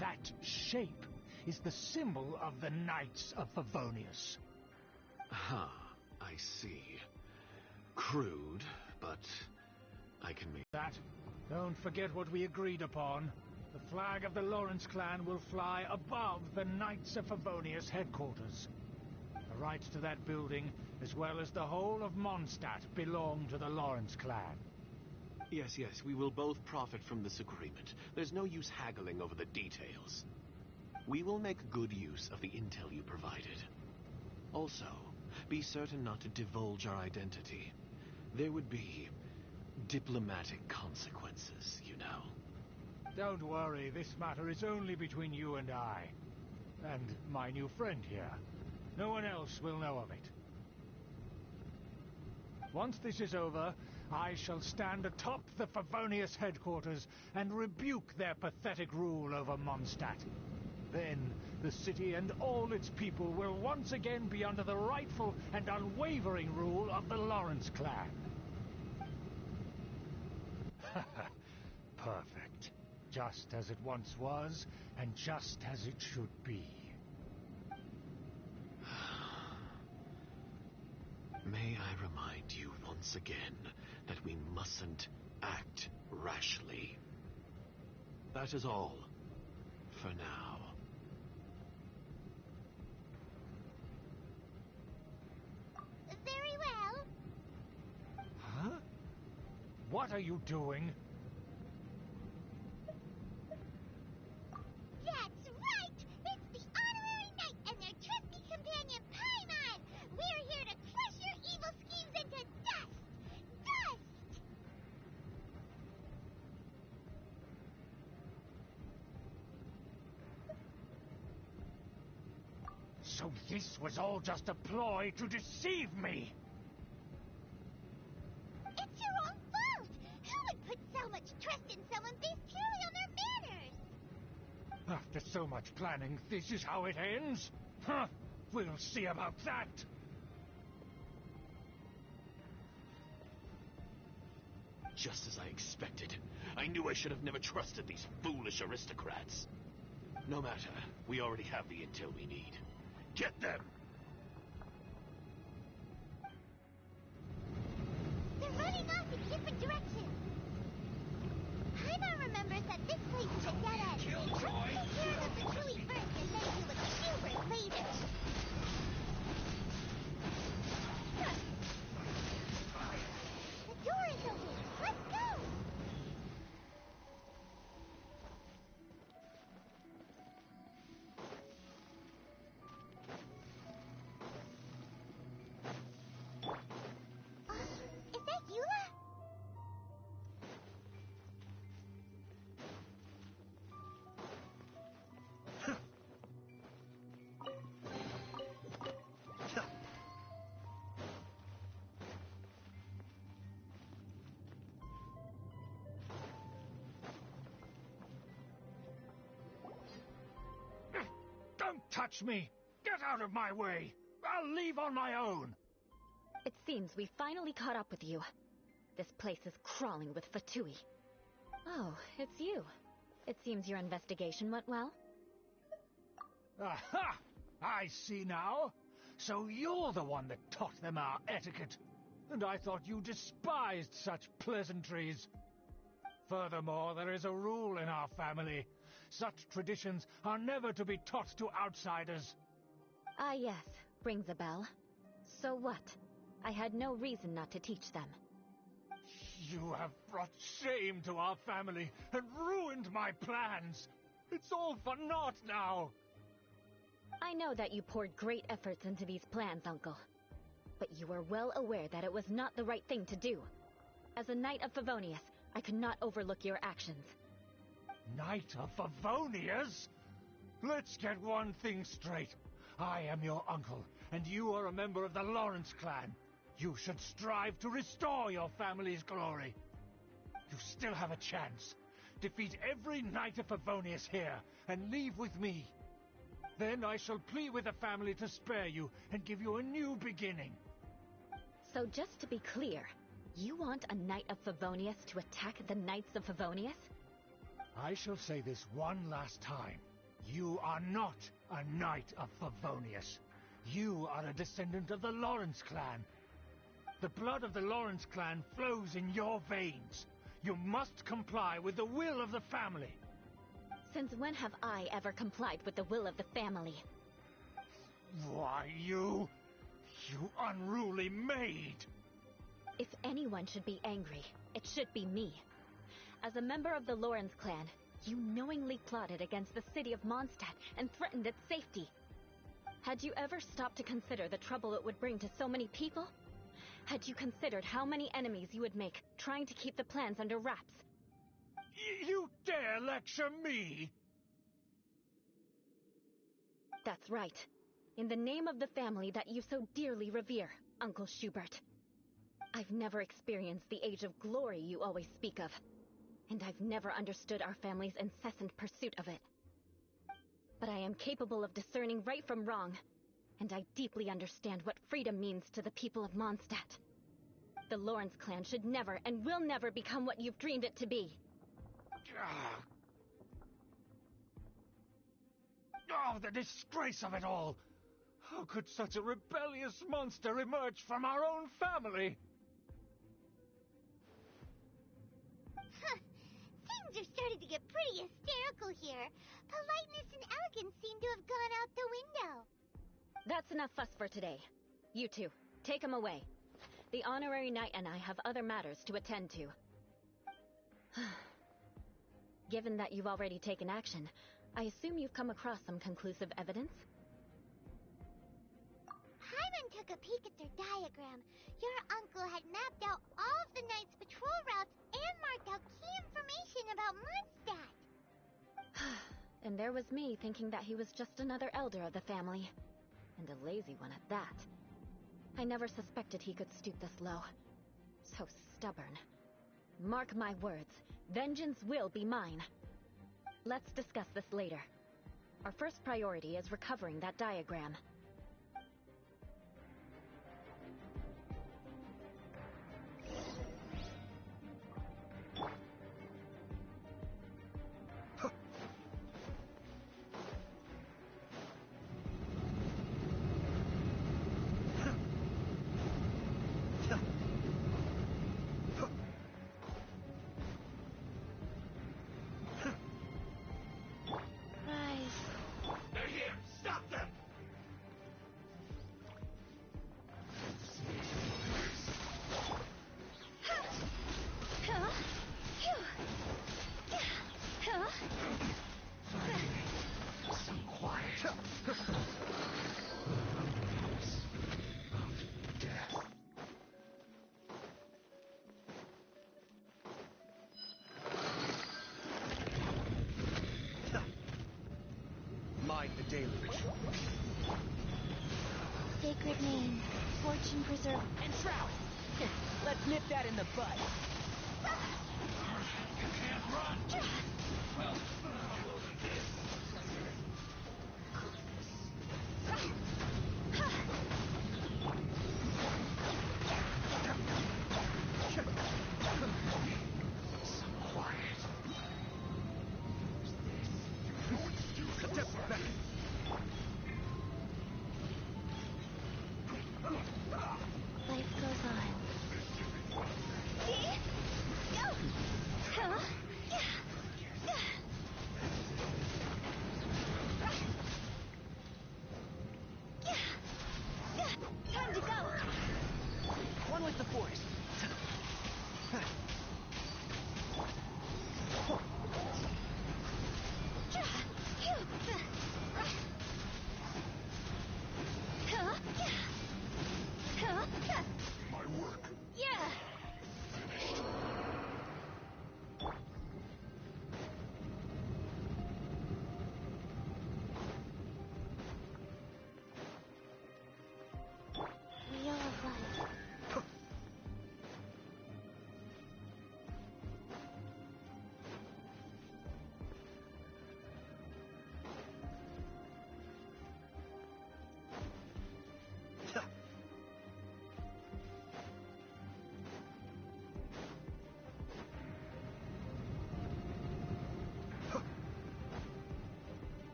That shape is the symbol of the Knights of Favonius. I see. Crude, but I can make That. Don't forget what we agreed upon. The flag of the Lawrence clan will fly above the Knights of Favonius headquarters. The rights to that building, as well as the whole of Mondstadt, belong to the Lawrence clan. Yes, we will both profit from this agreement. There's no use haggling over the details. We will make good use of the intel you provided. Also, be certain not to divulge our identity. There would be diplomatic consequences, you know. Don't worry, this matter is only between you and I. And my new friend here. No one else will know of it. Once this is over, I shall stand atop the Favonius headquarters and rebuke their pathetic rule over Mondstadt. Then, the city and all its people will once again be under the rightful and unwavering rule of the Lawrence clan. Perfect. Just as it once was, and just as it should be. May I remind you once again that we mustn't act rashly. That is all, for now. Very well. Huh? What are you doing? That's right! It's the Honorary Knight and their trusty companion, Paimon! We're here to crush your evil schemes into dust! Dust! So this was all just a ploy to deceive me! It's your own fault! Who would put so much trust in someone based purely on their manners? After so much planning, this is how it ends? Huh! We'll see about that! Just as I expected. I knew I should have never trusted these foolish aristocrats. No matter, we already have the intel we need. Get them! They're running off in different directions. Paimon remembers that this place is a dead end. Let's take care of the Fatui first and then deal with Schubert later. The door is open. Let's go! Is that Eula? Don't touch me! Get out of my way! I'll leave on my own! It seems we finally caught up with you. This place is crawling with Fatui. Oh, it's you. It seems your investigation went well. Aha! I see now. So you're the one that taught them our etiquette. And I thought you despised such pleasantries. Furthermore, there is a rule in our family. Such traditions are never to be taught to outsiders. Ah yes, rings a bell. So what? I had no reason not to teach them. You have brought shame to our family and ruined my plans. It's all for naught now. I know that you poured great efforts into these plans, Uncle. But you were well aware that it was not the right thing to do. As a Knight of Favonius, I could not overlook your actions. Knight of Favonius? Let's get one thing straight. I am your uncle, and you are a member of the Lawrence clan. You should strive to restore your family's glory. You still have a chance. Defeat every Knight of Favonius here, and leave with me. Then I shall plead with the family to spare you, and give you a new beginning. So just to be clear, you want a Knight of Favonius to attack the Knights of Favonius? I shall say this one last time. You are not a Knight of Favonius. You are a descendant of the Lawrence clan. The blood of the Lawrence clan flows in your veins. You must comply with the will of the family. Since when have I ever complied with the will of the family? Why, you unruly maid! If anyone should be angry, it should be me. As a member of the Lawrence clan, you knowingly plotted against the city of Mondstadt and threatened its safety. Had you ever stopped to consider the trouble it would bring to so many people? Had you considered how many enemies you would make trying to keep the plans under wraps? You dare lecture me? That's right. In the name of the family that you so dearly revere, Uncle Schubert. I've never experienced the age of glory you always speak of, and I've never understood our family's incessant pursuit of it. But I am capable of discerning right from wrong, and I deeply understand what freedom means to the people of Mondstadt. The Lawrence clan should never and will never become what you've dreamed it to be. Oh, the disgrace of it all! How could such a rebellious monster emerge from our own family? Things are starting to get pretty hysterical here. Politeness and elegance seem to have gone out the window. That's enough fuss for today. You two, take him away. The honorary knight and I have other matters to attend to. Given that you've already taken action, I assume you've come across some conclusive evidence? Hyman took a peek at their diagram. Your uncle had mapped out all of the Knight's patrol routes and marked out key information about Mondstadt. And there was me thinking that he was just another elder of the family. And a lazy one at that. I never suspected he could stoop this low. So stubborn. Mark my words, vengeance will be mine. Let's discuss this later. Our first priority is recovering that diagram. deluge. Sacred name, fortune preserve, And Shroud! Let's nip that in the bud. You can't run! Well, I'll go like this. Some quiet. No excuse. Step back. life goes on. Time to go! One with the Force. My work. Yeah! Wheel of Life.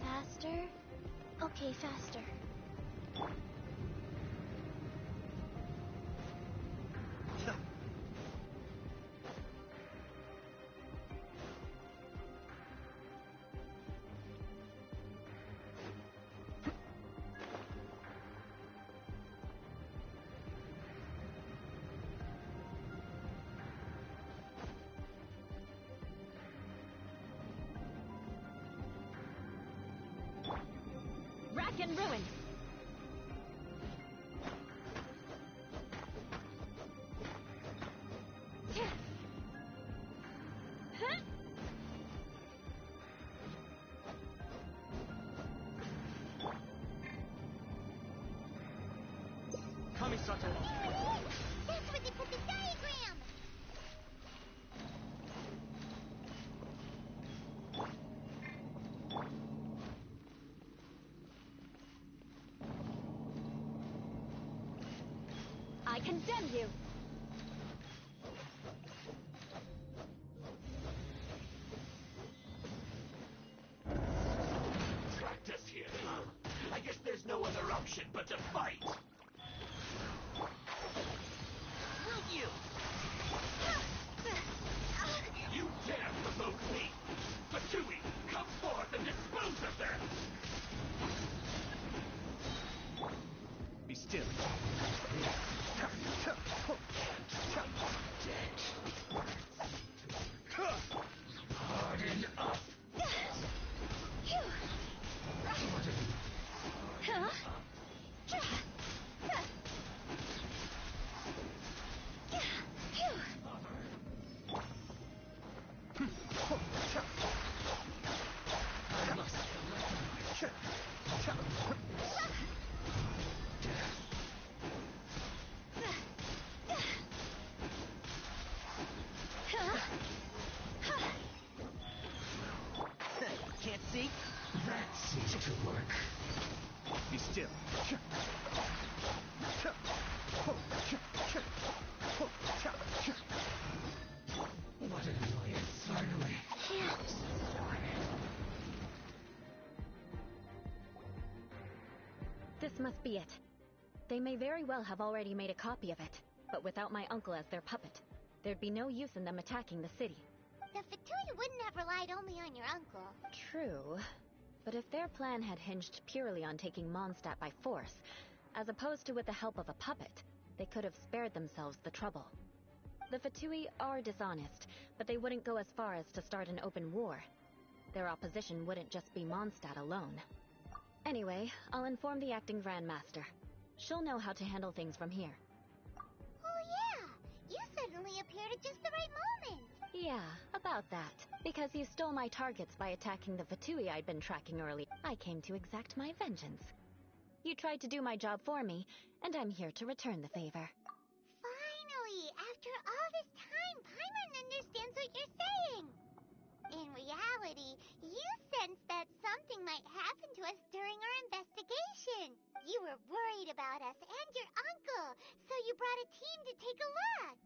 Faster? Okay, faster. Rack and ruin! Kamisato! That's where they put the diagram! I condemn you! Tracked us here, huh? I guess there's no other option but to fight. Will you? You dare provoke me! Fatui, come forth and dispose of them! Be still. Harden up! Can't see? That seems to work. Be still. What an annoyance, aren't we? This must be it. They may very well have already made a copy of it, but without my uncle as their puppet, there'd be no use in them attacking the city. The Fatui wouldn't have relied only on your uncle. True. But if their plan had hinged purely on taking Mondstadt by force, as opposed to with the help of a puppet, they could have spared themselves the trouble. The Fatui are dishonest, but they wouldn't go as far as to start an open war. Their opposition wouldn't just be Mondstadt alone. Anyway, I'll inform the acting Grandmaster. She'll know how to handle things from here. Oh yeah, you certainly suddenly appeared at just the right moment. Yeah, about that. Because you stole my targets by attacking the Fatui I'd been tracking earlier, I came to exact my vengeance. You tried to do my job for me, and I'm here to return the favor. Finally, after all this time, Paimon understands what you're saying. In reality, you sensed that something might happen to us during our investigation. You were worried about us and your uncle, so you brought a team to take a look.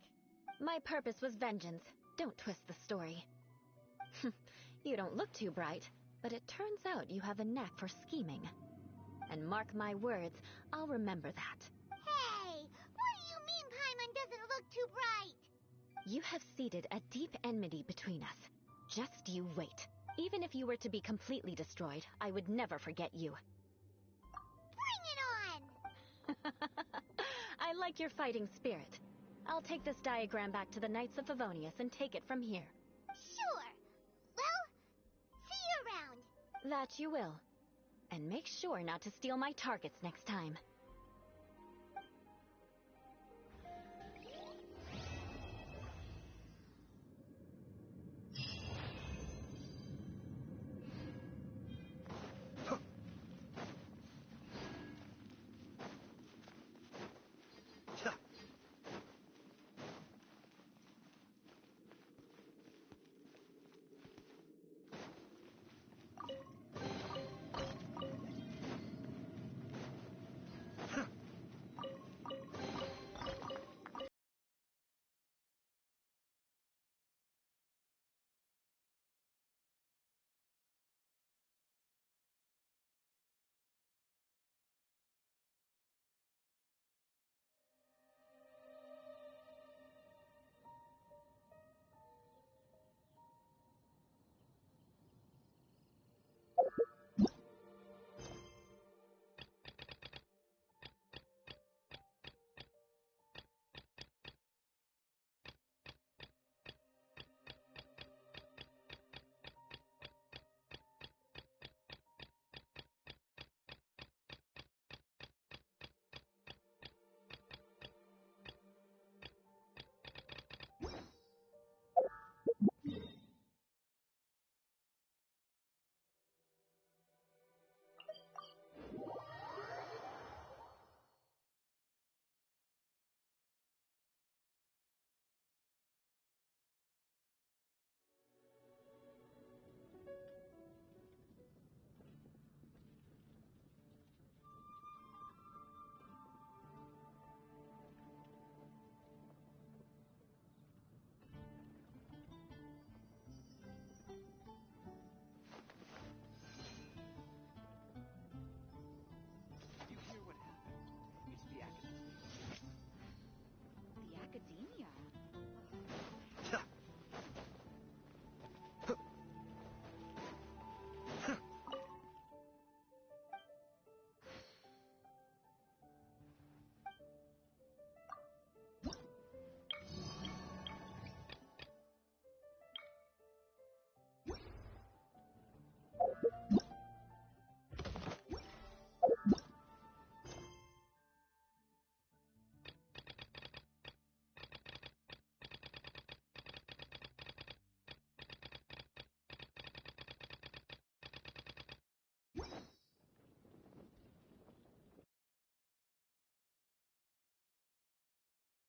My purpose was vengeance. Don't twist the story. You don't look too bright, but it turns out you have a knack for scheming. And mark my words, I'll remember that. Hey, what do you mean Paimon doesn't look too bright? You have seeded a deep enmity between us. Just you wait. Even if you were to be completely destroyed, I would never forget you. Bring it on! I like your fighting spirit. I'll take this diagram back to the Knights of Favonius and take it from here. Sure. Well, see you around. That you will. And make sure not to steal my targets next time.